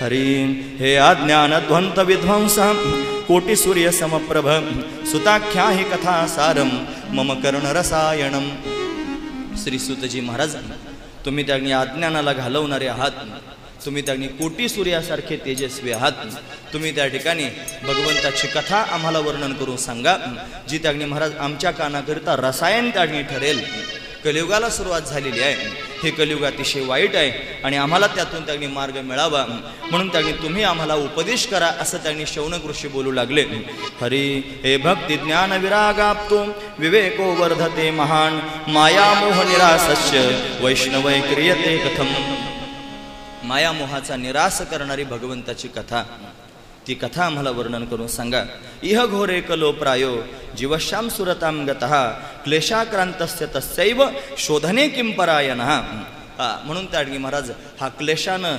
हरी हे अज्ञान ध्वंत विध्वंसा कोटी सूर्य समप्रभ सुताख्या ही कथा सारम मम कर्ण रसायणम. श्री सूतजी महाराज, तुम्ही त्याग्नी अज्ञानाला घालवणारे आहात. तुम्ही त्यांनी कोटी सूर्यासारखे तेजस्वी आहात. तुम्ही त्या ठिकाणी भगवंताची कथा आम्हाला वर्णन करून सांगा, जी त्यांनी महाराज आमच्या कानाकरिता रसायन त्याने ठरेल. कलियुगाला सुरुवात झालेली आहे. हे कलियुग अतिशय वाईट आहे आणि आम्हाला त्यातून त्यांनी मार्ग मिळावा म्हणून त्यांनी तुम्ही आम्हाला उपदेश करा असं त्यांनी शौनक ऋषी बोलू लागले. हरी हे भक्ती ज्ञान विरागाप्तो विवेको वर्धते महान मायामोह निरासस्य वैष्णवै क्रियते कथम. मायामोहाचा निराश करणारी भगवंताची कथा, ती कथा आम्हाला वर्णन करून सांगा. इह घोरे कलो प्रायो जीवश्याम सुरताम गतः क्लेशाक्रांतस्य तस्यैव शोधने किं परायणः. म्हणून त्यांनी महाराज हा क्लेशानं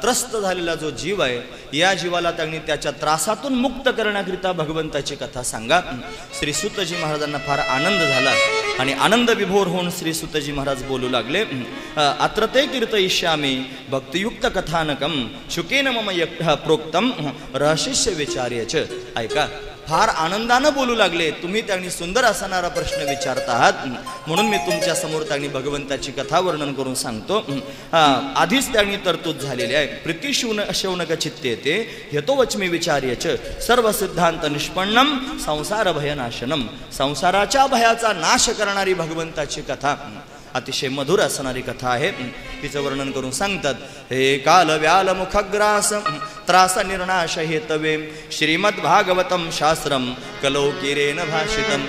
त्रस्त झालेला जो जीव आहे, या जीवाला त्यांनी त्याच्या त्रासातून मुक्त करण्याकरिता भगवंताची कथा सांगा. श्री सूतजी महाराजांना फार आनंद झाला आणि आनंद विभोर होऊन श्री सूतजी महाराज बोलू लागले. अत्र ते कीर्तयिष्यामि भक्तियुक्त कथानकम शुकेन मम प्रोक्तम रहस्यस्य विचार्यच. ऐका, फार आनंदानं बोलू लागले. तुम्ही त्यांनी सुंदर असणारा प्रश्न विचारत आहात म्हणून मी तुमच्या समोर त्यांनी भगवंताची कथा वर्णन करून सांगतो. आधीच त्यांनी तरतूद झालेली आहे. प्रीती शौनक चित्तेते यतो वचमी विचार्यच सर्व सिद्धांत निष्पन्नम संसार भयनाशनम. संसाराच्या भयाचा नाश करणारी भगवंताची कथा, अतिशय मधुर असणारी कथा आहे. तिचं वर्णन करून सांगतात. हे काल व्याल मुखग्रास त्रास निर्नाश हेतवे श्रीमद भागवतम शास्त्रम कलौकिरेन भाषितम.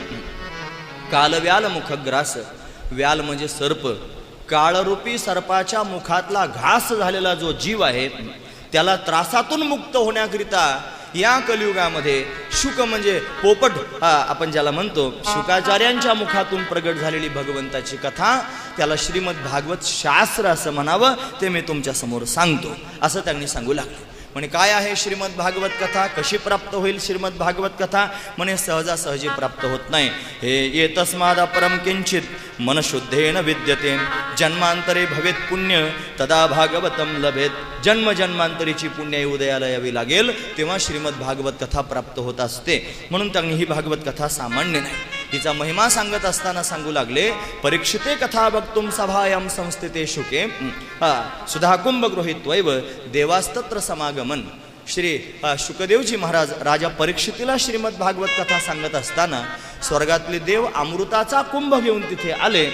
काल व्याल मुखग्रास, व्याल म्हणजे सर्प. काळरूपी सर्पाच्या मुखातला घास झालेला जो जीव आहे त्याला त्रासातून मुक्त होण्याकरिता या कलियुगामध्ये शुक म्हणजे पोपट आपण ज्याला म्हणतो, शुकाचार्यांच्या मुखातून प्रगट झालेली भगवंताची कथा, त्याला श्रीमद भागवत शास्त्र असं म्हणावं. ते मी तुमच्या समोर सांगतो असं त्यांनी सांगू लागले. म्हणे काय आहे श्रीमद भागवत कथा, कशी प्राप्त होईल श्रीमद भागवत कथा. म्हणे सहजासहजी प्राप्त होत नाही. हे ये तस्माद अपरम किंचित मनशुद्धेन विद्यते जन्मांतरे भवेत पुण्य तदा भागवतम लभेत. जन्म जन्मांतरीची पुण्य उदयाला यावी लागेल तेव्हा श्रीमद भागवत कथा प्राप्त होत असते. म्हणून त्यांनी ही भागवत कथा सामान्य नाही. हिचा महिमा सांगत असताना सांगू लागले. परीक्षिते कथा वक्तुम सभायां संस्थिते शुके सुधा कुंभ गृहीत्वैव देवास्तत्र समागमन. श्री शुकदेवजी महाराज राजा परीक्षितीला श्रीमद भागवत कथा सांगत असताना स्वर्गातले देव अमृताचा कुंभ घेऊन तिथे आले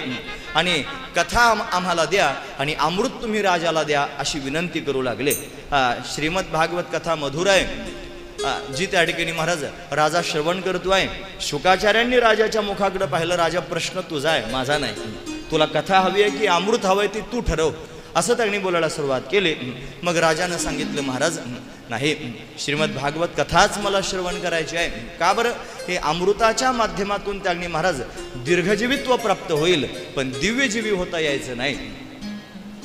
आणि कथा आम्हाला द्या आणि अमृत तुम्ही राजाला द्या अशी विनंती करू लागले. श्रीमद भागवत कथा मधुर आहे, जी त्या ठिकाणी महाराज राजा श्रवण करतोय. शुकाचार्यांनी राजाच्या मुखाकडे पाहिलं. राजा, प्रश्न तुझा आहे, माझा नाही. तुला कथा हवी आहे की अमृत हवंय ती तू ठरव असं त्यांनी बोलायला सुरुवात केली. मग राजानं सांगितलं, महाराज नाही, श्रीमद भागवत कथाच मला श्रवण करायची आहे. का बरं? हे अमृताच्या माध्यमातून त्यांनी महाराज दीर्घजीवित्व प्राप्त होईल पण दिव्यजीवी होता यायचं नाही.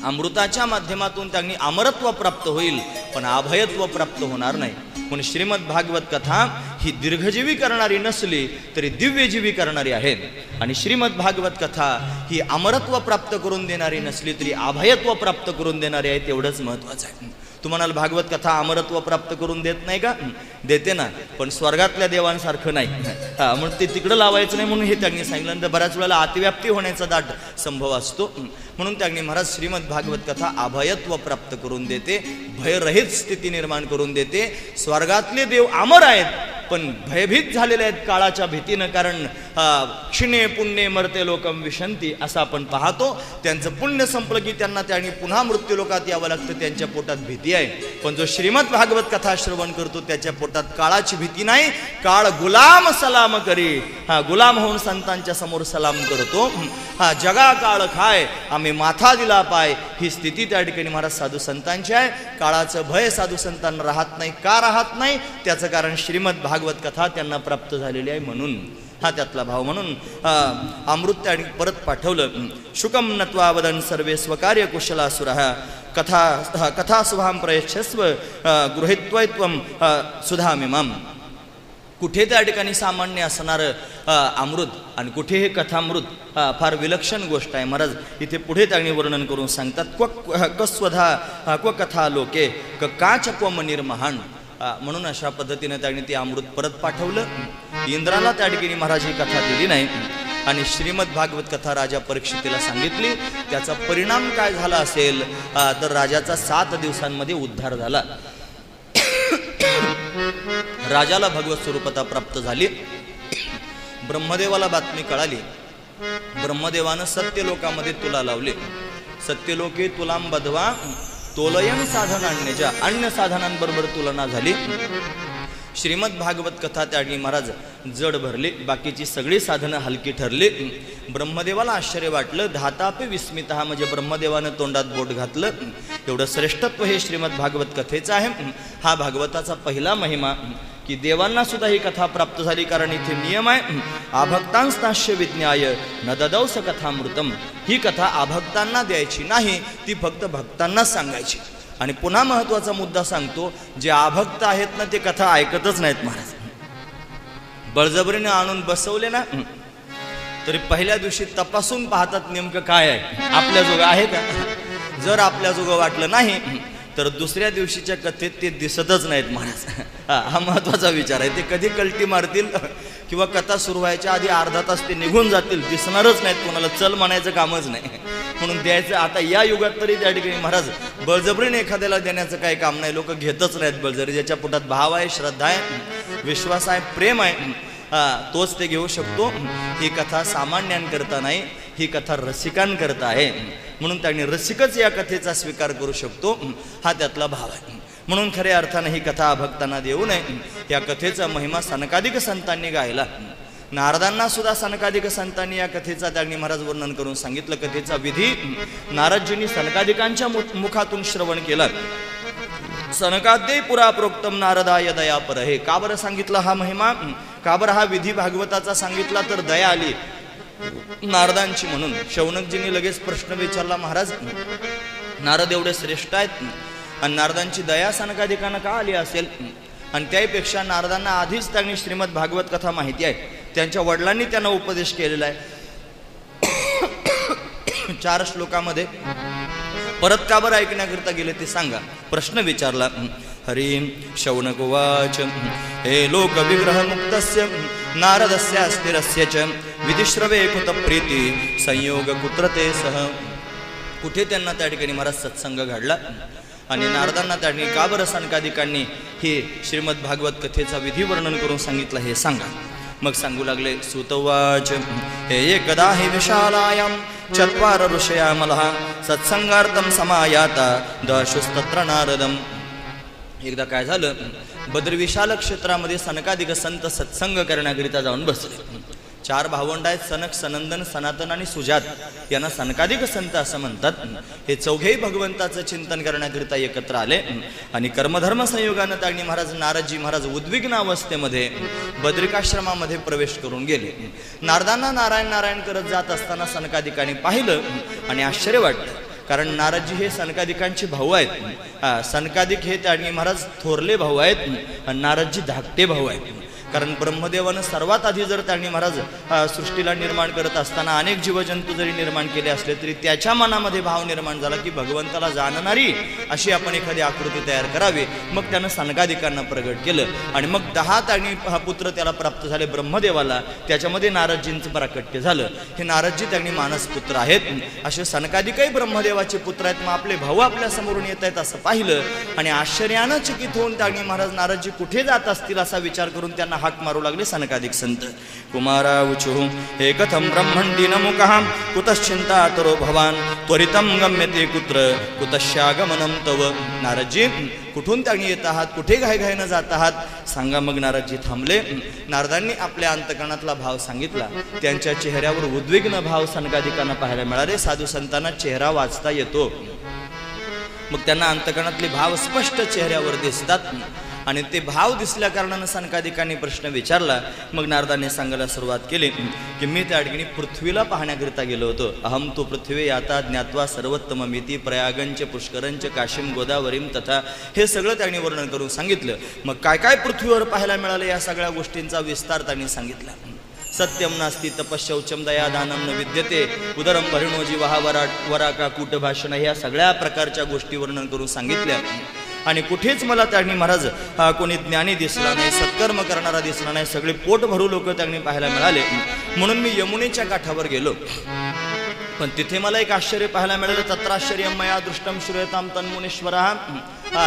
अमृताच्या माध्यमातून त्यांनी अमरत्व प्राप्त होईल पण अभयत्व प्राप्त होणार नाही. पण श्रीमद भागवत कथा ही दीर्घजीवी करणारी नसली तरी दिव्यजीवी करणारी आहे आणि श्रीमद भागवत कथा ही अमरत्व प्राप्त करून देणारी नसली तरी अभयत्व प्राप्त करून देणारी आहे. तेवढंच महत्वाचं आहे. तुम्हाला भागवत कथा अमरत्व प्राप्त करून देत नाही का? देते ना, पण स्वर्गातल्या देवांसारखं नाही. म्हणून ते तिकडं लावायचं नाही म्हणून हे त्यांनी सांगितलं. तर बऱ्याच वेळेला अतिव्याप्ती होण्याचा दाट संभव असतो. म्हणून त्यांनी महाराज श्रीमद भागवत कथा अभयत्व प्राप्त करून देते, भयरहित स्थिती निर्माण करून देते. स्वर्गातले देव अमर आहेत पण भयभीत झालेले आहेत काळाच्या भीतीनं. कारण क्षिणे पुण्ये मरते लोकम विशंती असं आपण पाहतो. त्यांचं पुण्य संपलं की त्यांना त्यांनी पुन्हा मृत्यू लोकात यावं लागतं. त्यांच्या पोटात भीती आहे. पण जो श्रीमद भागवत कथा श्रवण करतो त्याच्या पोटात काळाची भीती नाही. काळ गुलाम सलाम करी. गुलाम होऊन संतांच्या समोर सलाम करतो. जगा काळ खाय आम्ही माथा दिला पाय. ही स्थिती त्या ठिकाणी महाराज साधू संतांची आहे. काळाचं भय साधू संतांना राहत नाही. का राहत नाही? त्याचं कारण श्रीमद भागवत कथा त्यांना प्राप्त झालेली आहे म्हणून. हा त्यातला भाव. म्हणून अमृत त्यांनी परत पाठवलं. शुकम नत्वा वदन सर्वे स्वकार्य कुशलासुरः कथा कथा शुभाम प्रयच्छस्व गृहीत्वैत्वम सुधामिमाम. कुठे त्या ठिकाणी सामान्य असणारं अमृत आणि कुठे हे कथामृत फार विलक्षण गोष्ट आहे. महाराज इथे पुढे त्यांनी वर्णन करून सांगतात. स्वधा क्व कथा लोके काच क्व मनिर्महान. म्हणून अशा पद्धतीने त्यांनी ते अमृत परत पाठवलं. इंद्राला त्या ठिकाणी महाराज ही कथा दिली नाही आणि श्रीमद भागवत कथा राजा परीक्षितीला सांगितली. त्याचा परिणाम काय झाला असेल तर राजाचा 7 दिवसांमध्ये उद्धार झाला. राजाला भगवत स्वरूपता प्राप्त झाली. ब्रह्मदेवाला बातमी कळाली. ब्रह्मदेवानं सत्यलोकामध्ये तुला लावले. सत्यलोके तुलाम बधवा तोलयन साधनान्यच्या अन्य साधनांबरोबर तुलना झाली. श्रीमद भागवत कथा त्याने महाराज जड भरली. बाकीची सगळी साधनं हलकी ठरली. ब्रह्मदेवाला आश्चर्य वाटलं. धातापे विस्मित हा म्हणजे ब्रह्मदेवानं तोंडात बोट घातलं. एवढं श्रेष्ठत्व हे श्रीमद भागवत कथेचं आहे. हा भागवताचा पहिला महिमा की देवांना सुद्धा ही कथा प्राप्त झाली. कारण इथे नियम आहे आभक्तांस्ताश्य विज्ञाय न ददौस कथामृतम. ही कथा आभक्तांना द्यायची नाही, ती फक्त भक्तांनाच सांगायची. आणि पुन्हा महत्वाचा मुद्दा सांगतो, जे आभक्त आहेत ना ते कथा ऐकतच नाहीत महाराज. बळजबरीने आणून बसवले ना तरी पहिल्या दिवशी तपासून पाहतात नेमकं काय आहे, आपल्या जोगं आहे का. जर आपल्या जोगं वाटलं नाही तर दुसऱ्या दिवशीच्या कथेत ते दिसतच नाहीत महाराज. हा महत्वाचा विचार आहे. ते कधी कल्टी मारतील किंवा कथा सुरू व्हायच्या आधी अर्धा तास ते निघून जातील, दिसणारच नाहीत. कोणाला चल म्हणायचं कामच नाही. म्हणून द्यायचं आता या युगात तरी त्या ठिकाणी महाराज बळजबरीने एखाद्याला देण्याचं काही काम नाही. लोक घेतच नाहीत बळजबरी. ज्याच्या पोटात भाव आहे, श्रद्धा आहे, विश्वास आहे, प्रेम आहे, तोच ते घेऊ शकतो. ही कथा सामान्यांकरता नाही, ही कथा रसिकांकरता आहे. म्हणून त्यांनी रसिकच या कथेचा स्वीकार करू शकतो. हा त्यातला भाव आहे. म्हणून खऱ्या अर्थानं ही कथा भक्तांना देऊ नये. या कथेचा महिमा सनकादिक संतांनी गायला. नारदांना सुद्धा सनकादिक संतांनी या कथेचा त्यांनी महाराज वर्णन करून सांगितलं. कथेचा विधी नारदजींनी सनकादिकांच्या मुखातून श्रवण केला. सनकाद्यै पुरा प्रोक्तम नारदाय दया पर हे. का बरं सांगितलं हा महिमा, का बरं हा विधी भागवताचा सांगितला, तर दया आली नारदांची म्हणून. शौनकजींनी लगेच प्रश्न विचारला, महाराज नारद एवढे श्रेष्ठ आहेत आणि नारदांची दया सनकादिकांना का आली असेल. आणि त्यापेक्षा नारदांना आधीच त्यांनी श्रीमद भागवत कथा माहिती आहे. त्यांच्या वडिलांनी त्यांना उपदेश केलेला आहे. 4 श्लोकामध्ये परत का बरं ऐकण्याकरता गेले ते सांगा. प्रश्न विचारला. हरिम शौनकुवाच हे लोक विग्रह मुक्तस्य नारदस्य अस्थिरस्य च विधिश्रवे कुत प्रीती संयोग कुत्रते सह. कुठे त्यांना त्या ठिकाणी महाराज सत्संग घडला आणि नारदांना त्या ठिकाणी का बरं सनकादिकांनी हे श्रीमद भागवत कथेचा विधी वर्णन करून सांगितलं हे सांगा. मग सांगू लागले. सुतवाच हे एकदा हि विशालायाम 4 ऋषया मलः सत्संगार्थम समायाता दशुस्तत्र नारदम. एकदा काय झालं, बद्रविशाल क्षेत्रामध्ये सनकादिक संत सत्संग करण्याकरिता जाऊन बसले. 4 भावंड आहेत, सनक, सनंदन, सनातन आणि सुजात. यांना सनकादिक संत असं म्हणतात. हे चौघेही भगवंताचं चिंतन करण्याकरिता एकत्र आले आणि कर्मधर्म संयोगानं त्यांनी महाराज नारदजी महाराज उद्विग्न अवस्थेमध्ये बद्रिकाश्रमामध्ये प्रवेश करून गेले. नारदांना नारायण नारायण करत जात असताना सनकादिकांनी पाहिलं आणि आश्चर्य वाटलं. कारण नारदजी हे सनकादिकांचे भाऊ आहेत. सनकादिक हे त्यांनी महाराज थोरले भाऊ आहेत आणि नारदजी धाकटे भाऊ आहेत. कारण ब्रह्मदेवानं सर्वात आधी जर त्यांनी महाराज सृष्टीला निर्माण करत असताना अनेक जीवजंतू जरी निर्माण केले असले तरी त्याच्या मनामध्ये भाव निर्माण झाला की भगवंताला जाणणारी अशी आपण एखादी आकृती तयार करावी. मग त्यानं सनकादिकांना प्रगट केलं आणि मग 10 त्यांनी पुत्र त्याला प्राप्त झाले ब्रह्मदेवाला. त्याच्यामध्ये नारदजींचं प्राकट्य झालं. हे नारदजी त्यांनी मानसपुत्र आहेत. असे सनकादिकही ब्रह्मदेवाचे पुत्र आहेत. मग आपले भाऊ आपल्या समोरून येत आहेत असं पाहिलं आणि आश्चर्यानं चकित होऊन त्यांनी महाराज नारदजी कुठे जात असतील असा विचार करून त्यांना हाक मारू लागले सनकादिक संत. कुमारा उचु हे कथम ब्रह्मंडीन मुखः कुतश्चिंतातरो भवान त्वरितम गम्यते कुत्र कुतश्यागमनम तव. नारदजी कुठून त्यांनी येत आहात, कुठे घाईघाईनं जात आहात सांगा. मग नारदजी थांबले. नारदांनी आपल्या अंतकरणातला भाव सांगितला. त्यांच्या चेहऱ्यावर उद्विग्न भाव सनकादिकांना पाहायला मिळाले. साधू संतांना चेहरा वाचता येतो. मग त्यांना अंतकरणातले भाव स्पष्ट चेहऱ्यावर दिसतात आणि ते भाव दिसल्या कारणानं सनकादिकांनी प्रश्न विचारला. मग नारदांनी सांगायला सुरुवात केली की मी त्या ठिकाणी पृथ्वीला पाहण्याकरिता गेलो होतो. अहम तो पृथ्वी याता ज्ञात्वा सर्वोत्तम मिती प्रयागंच पुष्करंच काशीम गोदावरीम तथा. हे सगळं त्यांनी वर्णन करून सांगितलं. मग काय काय पृथ्वीवर पाहायला मिळालं या सगळ्या गोष्टींचा विस्तार त्यांनी सांगितला. सत्यम नास्ति तपशौचम दया दानम न विद्यते उदरम भरिणोजी वहा वराका कूट भाषण ह्या सगळ्या प्रकारच्या गोष्टी वर्णन करून सांगितल्या. आणि कुठेच मला त्यांनी महाराज कोणी ज्ञानी दिसला नाही, सत्कर्म करणारा दिसला नाही, सगळे पोट भरू लोक त्यांनी पाहायला मिळाले. म्हणून मी यमुनेच्या काठावर गेलो. पण तिथे मला एक आश्चर्य पाहायला मिळालं. तत्राश्चर्यम मया दृष्टम श्रूयताम तन्मुनीश्वरः.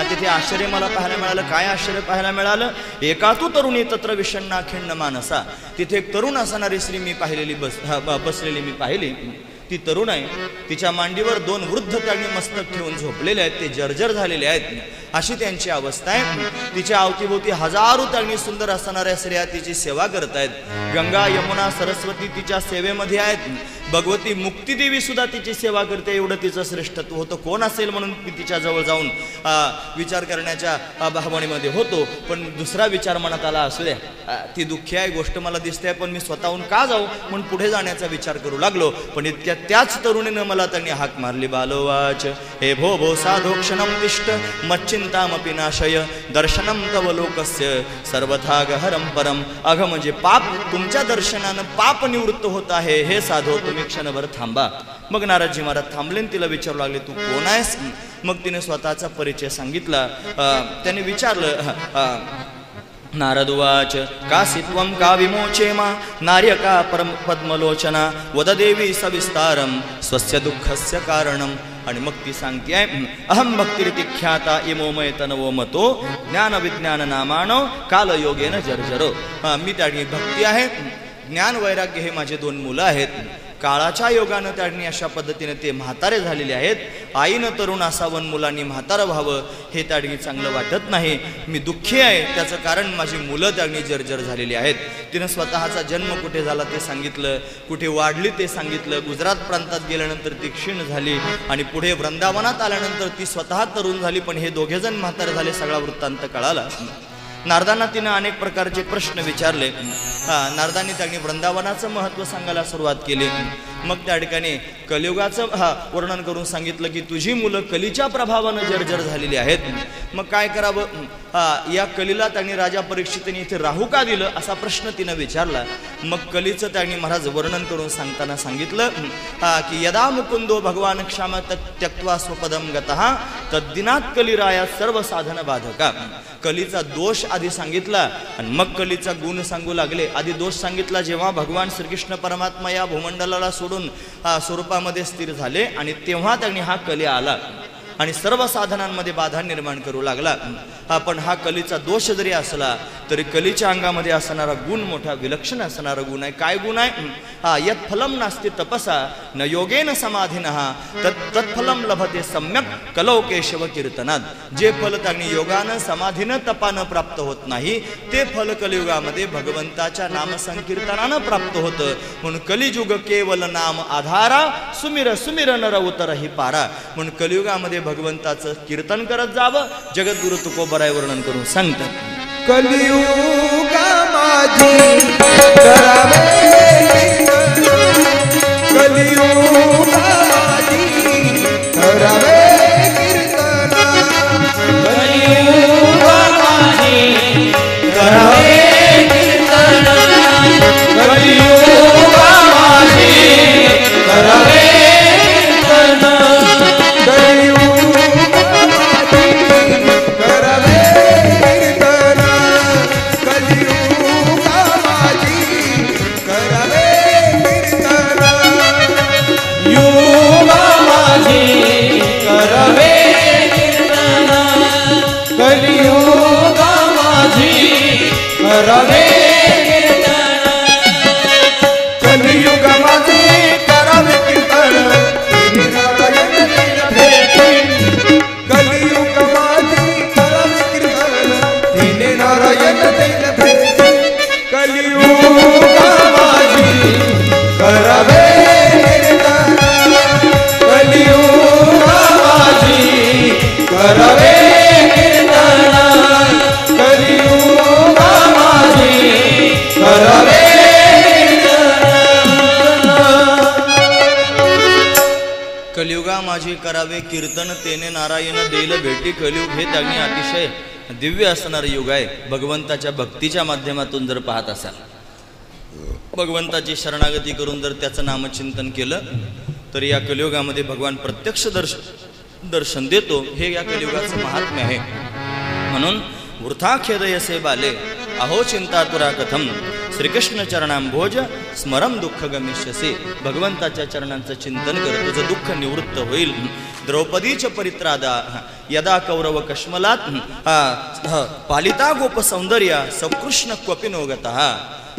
तिथे आश्चर्य मला पाहायला मिळालं. काय आश्चर्य पाहायला मिळालं? एका तू तरुणी तत्र विषण्णा खिन्न मानसा. तिथे एक तरुण असणारी स्त्री मी पाहिलेली बसलेली मी पाहिली. ती तरुण आहे, तिच्या मांडीवर 2 वृद्ध त्यांनी मस्तक ठेवून झोपलेले आहेत, ते जर्जर झालेले आहेत, अशी त्यांची अवस्था आहे. तिच्या अवतीभोवती हजारो त्यांनी सुंदर असणाऱ्या स्त्रिया तिची सेवा करत आहेत. गंगा यमुना सरस्वती तिच्या सेवेमध्ये आहेत. भगवती मुक्तीदेवी सुद्धा तिची सेवा करते. एवढं तिचं श्रेष्ठत्व होतं. कोण असेल म्हणून मी तिच्या जवळ जाऊन विचार करण्याच्या भावनेमध्ये होतो. पण दुसरा विचार मनात आला, असू द्या, ती दुःखी आहे, गोष्ट मला दिसते, पण मी स्वतःहून का जाऊ म्हणून पुढे जाण्याचा विचार करू लागलो. पण इतक्या त्याच तरुणीनं मला त्यांनी हाक मारली. बालोवाच हे भो भो साधो क्षणम तिष्ठ मच्चिंतामपि नाशय दर्शनम तव लोकस्य सर्वथा गहरम परम. अघ म्हणजे पाप, तुमच्या दर्शनानं पाप निवृत्त होत आहे. हे साधो तुम्ही क्षणभर थांबा. मग नारदजी महाराज थांबले. तिला विचारू लागले, तू कोण आहेस? मग तिने स्वतःचा परिचय सांगितला. त्याने विचारलं, नारदुवाच कासित्वं का विमोचेमा नार्यका परम पद्मलोचना वददेवी सविस्तारम स्वस्य दुःखस्य कारणम. आणि मग ती सांगते आहे, अहम भक्तिरिति ख्याता इमोमय तनवो मतो ज्ञान विज्ञान नामानो कालयोगेन जर्जरो. मी त्याची भक्ती आहे, ज्ञान वैराग्य हे माझे 2 मुलं आहेत. काळाच्या योगानं त्यांनी अशा पद्धतीने ते म्हातारे झालेले आहेत. आईनं तरुण असावं, मुलांनी म्हातारं व्हावं हे त्यांनी चांगलं वाटत नाही. मी दुःखी आहे, त्याचं कारण माझी मुलं त्यांनी जर्जर झालेली आहेत. तिनं स्वतःचा जन्म कुठे झाला ते सांगितलं, कुठे वाढली ते सांगितलं. गुजरात प्रांतात गेल्यानंतर ती क्षीण झाली आणि पुढे वृंदावनात आल्यानंतर ती स्वतः तरुण झाली. पण हे दोघेजण म्हातारे झाले. सगळा वृत्तांत कळाला. नारदांना तिनं अनेक प्रकारचे प्रश्न विचारले. नारदांनी त्यांनी वृंदावनाचं महत्त्व सांगायला सुरुवात केली. मग त्या ठिकाणी कलियुगाचं वर्णन करून सांगितलं की तुझी मुलं कलीच्या प्रभावानं जर्जर झालेली आहेत. मग काय करावं? या कलीला त्यांनी राजा परीक्षितने इथे राहू का दिलं असा प्रश्न तिनं विचारला. मग कलीचं त्यांनी महाराज वर्णन करून सांगताना सांगितलं की यदा मुकुंदो भगवान क्षमा त्यक्त्वा स्वपदम गतः तद्दिनात कलिराया सर्व साधन बाधका. कलीचा दोष आधी सांगितला आणि मग कलीचा गुण सांगू लागले. आधी दोष सांगितला, जेव्हा भगवान श्रीकृष्ण परमात्मा या भूमंडलाला सोडून स्वरूपामध्ये स्थिर झाले आणि तेव्हा त्यांनी हा कली आला आणि सर्व साधनांमध्ये बाधा निर्माण करू लागला. पण हा कलीचा दोष जरी असला तरी कलीच्या अंगामध्ये असणारा गुण मोठा विलक्षण असणारा गुण आहे. काय गुण आहे? यत् फलम नास्ति तपसा न योगेन समाधिनः तत्फलम लभते सम्यक कलौ केशव कीर्तनात. जे फल त्यांनी योगानं समाधीनं तपानं प्राप्त होत नाही ते फल कलियुगामध्ये भगवंताच्या नामसंकीर्तनानं प्राप्त होतं. म्हणून कलियुग केवल नाम आधारा सुमिर सुमिर नर उतरही पारा. म्हणून कलियुगामध्ये भगवंताचं कीर्तन करत जावं. जगद्गुरु तुकोबराय वर्णन करून सांगतात, कलियुगा माझी करावे कलियुगा माझी करावे कीर्तन कलियुगा माझी करावे कीर्तन कलियुगा माझी करावे कीर्तन कलियुगा माझी करावे कीर्तन तेने नारायण देईल भेटी. कलियुग हे त्यांनी अतिशय दिव्य असणारं युग आहे. भगवंताच्या भक्तीच्या माध्यमातून जर पाहत असाल, भगवंताची शरणागती करून जर त्याचं नामचिंतन केलं तर या कलियुगामध्ये भगवान प्रत्यक्ष दर्शन देतो. हे या कलियुगाचं महात्म्य आहे. म्हणून वृथा खेदयसे बाले अहो चिंता तुरा कथम श्रीकृष्ण चरणांभोज स्मरम दुःख गमिष्यसे. भगवंताच्या चरणांचं चिंतन कर, तुझं दुःख निवृत्त होईल. द्रौपदीच परित्रादा यदा कौरव कश्मलात पालिता गोप सौंदर्या सकृष्ण क्वपिनोगतः.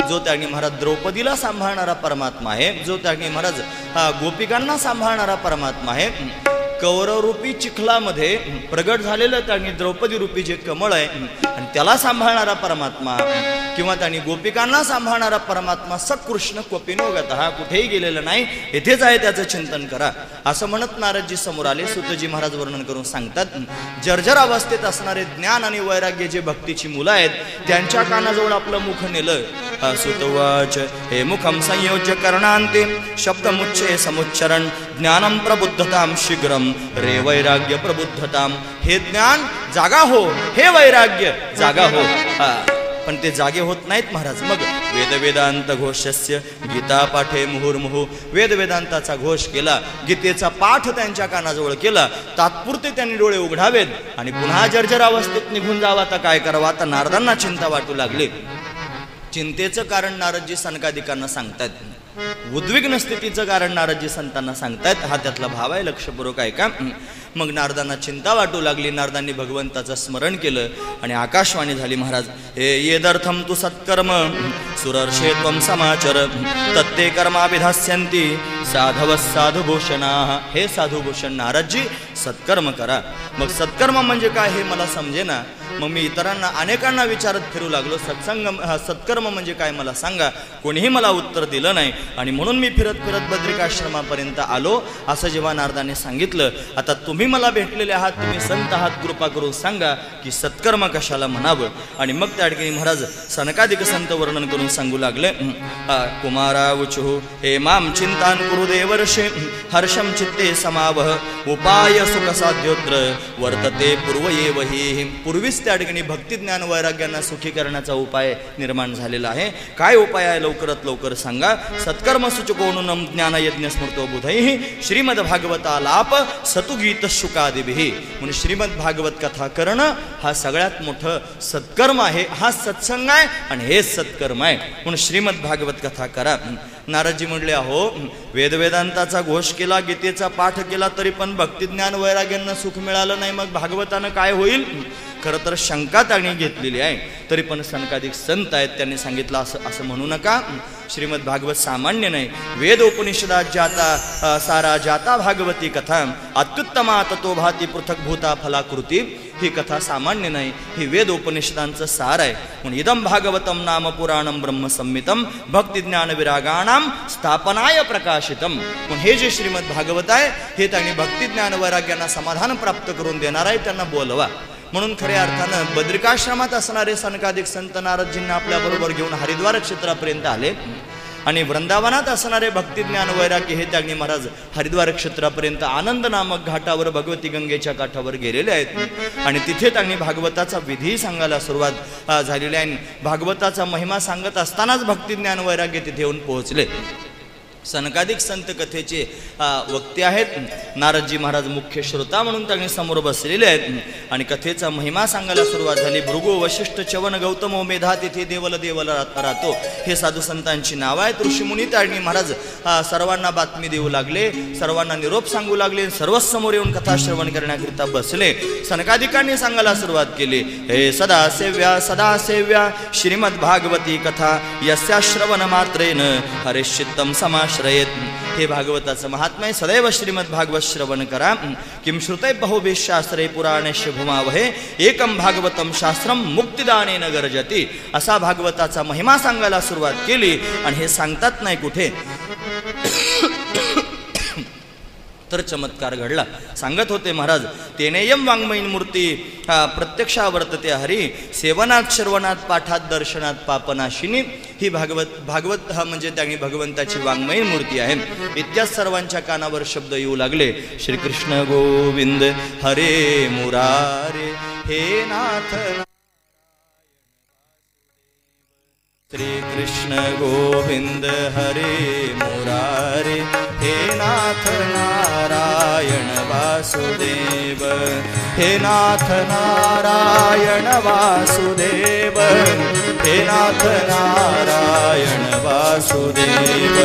जो त्याने महाराज द्रौपदीला सांभाळणारा परमात्मा आहे, जो त्याने महाराज गोपिकांना सांभाळणारा परमात्मा आहे. कौरवरूपी चिखलामध्ये प्रगट झालेलं त्याने द्रौपदी रूपी जे कमळ आहे आणि त्याला सांभाळणारा परमात्मा किंवा त्यांनी गोपिकांना सांभाळणारा परमात्मा सकृष्ण क्वपिनोगत हा कुठेही गेलेला नाही, येथेच आहे, त्याचं चिंतन करा असं म्हणत नारदजी समोर आले. सुतजी महाराज वर्णन करून सांगतात, जर्जर अवस्थेत असणारे ज्ञान आणि वैराग्य जे भक्तीची मुलं आहेत त्यांच्या कानाजवळ आपलं मुख नेलं. सुतवाच हे मुखम संयोज्य करणांते शब्दमुच्चे समुच्चरण ज्ञानम प्रबुद्धताम शीघ्रम रे वैराग्य प्रबुद्धताम. हे ज्ञान जागा हो, हे वैराग्य जागा हो. पण ते जागे होत नाहीत महाराज. मग वेद वेदांत घोषस्य गीता पाठे मुहुर्मुहु. वेद वेदांताचा घोष केला, गीतेचा पाठ त्यांच्या कानाजवळ केला. तात्पुरते त्यांनी डोळे उघडावेत आणि पुन्हा जर्जर अवस्थेत निघून जावं. आता काय करावं? आता नारदांना चिंता वाटू लागली. चिंतेचं कारण नारदजी सनकादिकांना सांगतात, उद्विग्न स्थितीचं कारण नारदजी संतांना सांगतात. हा त्यातला भाव आहे, लक्षपूर्वक आहे का. मग नारदांना चिंता वाटू लागली. नारदांनी भगवंताचं स्मरण केलं आणि आकाशवाणी झाली महाराज, हे येदर्थम तू सत्कर्म सुरर्षे त्वं समाचर तत्ते कर्माभिधास्यन्ति साधव साधुभूषणा. हे साधुभूषण नारदजी सत्कर्म करा. मग सत्कर्म म्हणजे काय हे मला समजेना. मग मी इतरांना अनेकांना विचारत फिरू लागलो, सत्कर्म म्हणजे काय मला सांगा. कोणीही मला उत्तर दिलं नाही आणि म्हणून मी फिरत फिरत बद्रिकाश्रमापर्यंत आलो. असं जेव्हा नारदाने सांगितलं, आता तुम्ही मला भेटलेले आहात, तुम्ही संत आहात, कृपा करून सांगा की सत्कर्म कशाला म्हणावं. आणि मग त्या ठिकाणी महाराज सनकादिक संत वर्णन करून सांगू लागले. कुमारा उचु हे माम चिंतान कुरु देवर्षे हर्षम चित्ते समावह उपाय सुख साध्योत्र वर्तते पूर्व येवही. पूर्वीच त्या ठिकाणी भक्ती ज्ञान वैराग्यांना सुखी करण्याचा उपाय निर्माण झालेला आहे. काय उपाय आहे लवकरात लवकर सांगा. सत्कर्म सुचकोनुनम ज्ञान यज्ञ स्मृतो बुधैः श्रीमद भागवतालाप सतुगीत शुकादिभिः. म्हणून श्रीमद भागवत कथा करणं हा सगळ्यात मोठं सत्कर्म आहे. हा सत्संग आहे आणि हेच सत्कर्म आहे. म्हणून श्रीमद भागवत कथा करा. नारदजी म्हणले, अहो वेदवेदांताचा घोष केला, गीतेचा पाठ केला, तरी पण भक्तिज्ञान वैराग्यांना सुख मिळालं नाही, मग भागवतानं काय होईल. खरं तर शंका त्यांनी घेतलेली आहे. तरी पण सनकादिक संत आहेत, त्यांनी सांगितलं असं म्हणू नका. श्रीमद भागवत सामान्य नाही. वेद उपनिषदात जाता सारा जाता भागवती कथा अत्युत्तमा ततो भाती पृथक भूता फलाकृती. ही कथा सामान्य नाही, ही वेद उपनिषदांचं सार आहे. म्हणून इदम भागवतम नाम पुराणम ब्रह्म संमितम भक्ती ज्ञान विरागाणाम स्थापनाय प्रकाशितम. पण हे जे श्रीमद भागवत आहे हे त्यांनी भक्ती ज्ञान वैराग्यांना समाधान प्राप्त करून देणार आहे. त्यांना बोलवा. म्हणून खऱ्या अर्थानं बद्रिकाश्रमात असणारे सनकादिक संत नारदजींना आपल्याबरोबर घेऊन हरिद्वार क्षेत्रापर्यंत आले आणि वृंदावनात असणारे भक्तिज्ञान वैराग्य हे त्यांनी महाराज हरिद्वार क्षेत्रापर्यंत आनंद नामक घाटावर भगवती गंगेच्या काठावर गेलेले आहेत. आणि तिथे त्यांनी भागवताचा विधी सांगायला सुरुवात झालेली आहे. भागवताचा महिमा सांगत असतानाच भक्तिज्ञान वैराग्य तिथे येऊन पोहोचले. सनकादिक संत कथेचे वक्ते आहेत. नारदजी महाराज मुख्य श्रोता म्हणून त्यांनी समोर बसलेले आहेत आणि कथेचा महिमा सांगायला सुरुवात झाली. भृगु वशिष्ठ चवन गौतम मेधा तिथे देवल देवल राहतो हे साधू संतांची नाव आहेत. ऋषीमुनी त्यांनी महाराज सर्वांना बातमी देऊ लागले, सर्वांना निरोप सांगू लागले, सर्वच समोर येऊन कथा श्रवण करण्याकरिता बसले. सनकादिकांनी सांगायला सुरुवात केली, हे सदा सेव्या श्रीमद भागवती कथा यस्या श्रवण मात्रेन हरिश्चित्तम समाश्रयेत. हे भागवताचं महात्म्य आहे. सदैव श्रीमद भागवत श्रवण करा. किम श्रुतै बहुभिः शास्त्रे पुराणेश्य भूमावहे एकम भागवतम शास्त्रम मुक्तिदानेन गर्जति. असा भागवताचा महिमा सांगायला सुरुवात केली. आणि हे सांगतात नाही कुठे तर चमत्कार घडला. सांगत होते महाराज, तेनेयम वाङ्मयीन मूर्ती प्रत्यक्षावर्तते हरी सेवनात श्रवणात पाठात दर्शनात पापनाशिनी. ही भागवत हा म्हणजे त्यांनी भगवंताची वाङ्मयीन मूर्ती आहे. इत्याच सर्वांच्या कानावर शब्द येऊ लागले, श्रीकृष्ण गोविंद हरे मुरारे हे नाथ. श्रीकृष्ण गोविंद हरे मुरारे हे नाथ नारायण वासुदेव. हे नाथ नारायण वासुदेव, हे नाथ नारायण वासुदेव,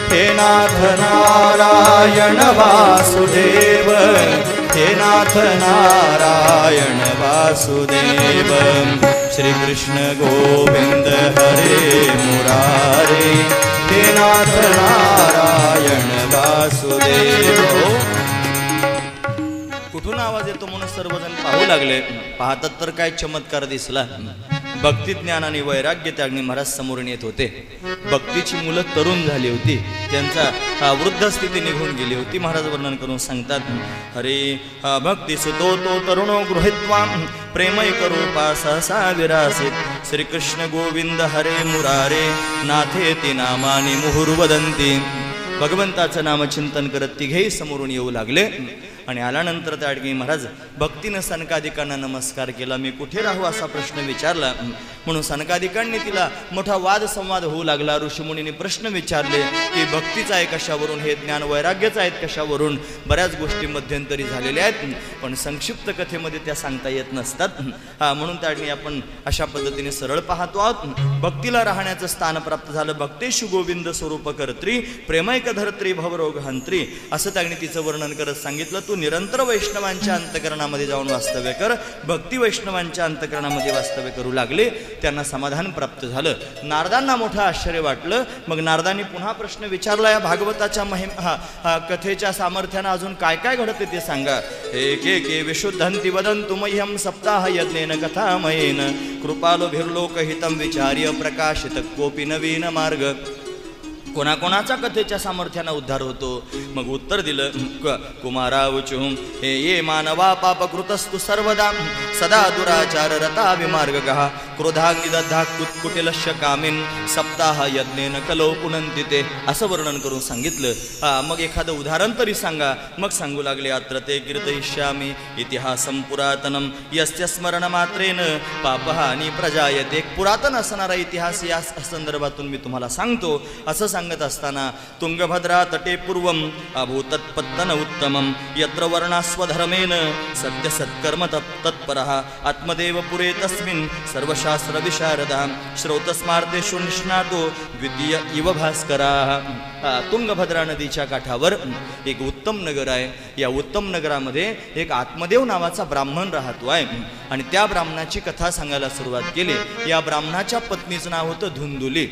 हे नाथ नारायण वासुदेव, हे नाथ नारायण वासुदेव। श्री कृष्ण गोविंद हरे मुरारे, हे नाथ नारायण वासुदेव। कुठून आवाज येतो म्हणून सर्वजण पाहू लागले। पाहतात तर काय चमत्कार दिसला। भक्ती ज्ञान आणि वैराग्य त्याग्नी महाराज समोरून येत होते। भक्तीची मुलं तरुण झाली होती, त्यांचा वृद्ध स्थिती निघून गेली होती। महाराज वर्णन करून सांगतात, हरे भक्ती सुतो तो तरुणो गृहीत्वा प्रेमैक रूपा सहसा विरासित, श्रीकृष्ण गोविंद हरे मुरारे नाथेती नामानी मुहुर्वदंती। भगवंताचं नामचिंतन करत तिघेही समोरून येऊ लागले आणि आल्यानंतर त्या ठिकाणी महाराज भक्तीनं सनकादिकांना नमस्कार केला। मी कुठे राहू असा प्रश्न विचारला, म्हणून सनकादिकांनी तिला मोठा वाद संवाद होऊ लागला। ऋषीमुनींनी प्रश्न विचारले की भक्तीचा आहे कशावरून, हे ज्ञान वैराग्याचं आहेत कशावरून। बऱ्याच गोष्टी मध्यंतरी झालेल्या आहेत, पण संक्षिप्त कथेमध्ये त्या सांगता येत नसतात। म्हणून त्या ठिकाणी आपण अशा पद्धतीने सरळ पाहतो आहोत। भक्तीला राहण्याचं स्थान प्राप्त झालं। भक्तेषु गोविंद स्वरूप कर्त्री प्रेमैक धर्त्री भवरोग हंत्री, असं त्याने तिचं वर्णन करत सांगितलं। तू निरंतर वैष्णवांच्या अंतकरणामध्ये जाऊन वास्तव्य कर। भक्ती वैष्णवांच्या अंतकरणामध्ये वास्तव्य करू लागले, त्यांना समाधान प्राप्त झालं। नारदांना मोठं आश्चर्य वाटलं। मग नारदांनी पुन्हा प्रश्न विचारला, या भागवताच्या कथेच्या सामर्थ्यानं अजून काय काय घडते ते सांगा। एके विशुद्धंती वदन्तु मह्यं सप्ताह यज्ञेन कथामयेन, कृपालो भिर्लोकहितं विचार्य प्रकाशित कोपी नवीन मार्ग। कोणाकोणाचा कथेच्या सामर्थ्यानं उद्धार होतो। मग उत्तर दिलं, कुमारावचु हे ये मानवा पापकृतस्तु सर्वदा, सदा दुराचार रता विमार्गः, क्रोधाग्निदग्धा कुटिलश्य कामिन, सप्ताह यज्ञेन कलो पुनंती ते, असं वर्णन करून सांगितलं। मग एखादं उदाहरण तरी सांगा। मग सांगू लागले, अत्र ते कीर्तयिष्यामि इतिहासं पुरातनम, यस्य स्मरण मात्रेन पापहानी प्रजायते। एक पुरातन असणारा इतिहास या संदर्भातून मी तुम्हाला सांगतो। असं सांगत असताना, तुंगभद्रा तटे पूर्वम अभूतत्पत्तन उत्तमम, यत्र वर्णास्वधर्मेन सत्य सत्कर्म तत्परः, आत्मदेव पुरे तस्मिन् सर्वशास्त्र विशारदा, श्रौतस्मार्तेषु निष्णातो द्वितीय इव भास्कराः। तुंगभद्रा नदीच्या काठावर एक उत्तम नगर आहे। या उत्तम नगरामध्ये एक आत्मदेव नावाचा ब्राह्मण राहतो आहे आणि त्या ब्राह्मणाची कथा सांगायला सुरुवात केली। या ब्राह्मणाच्या पत्नीचं नाव होतं धुंदुली।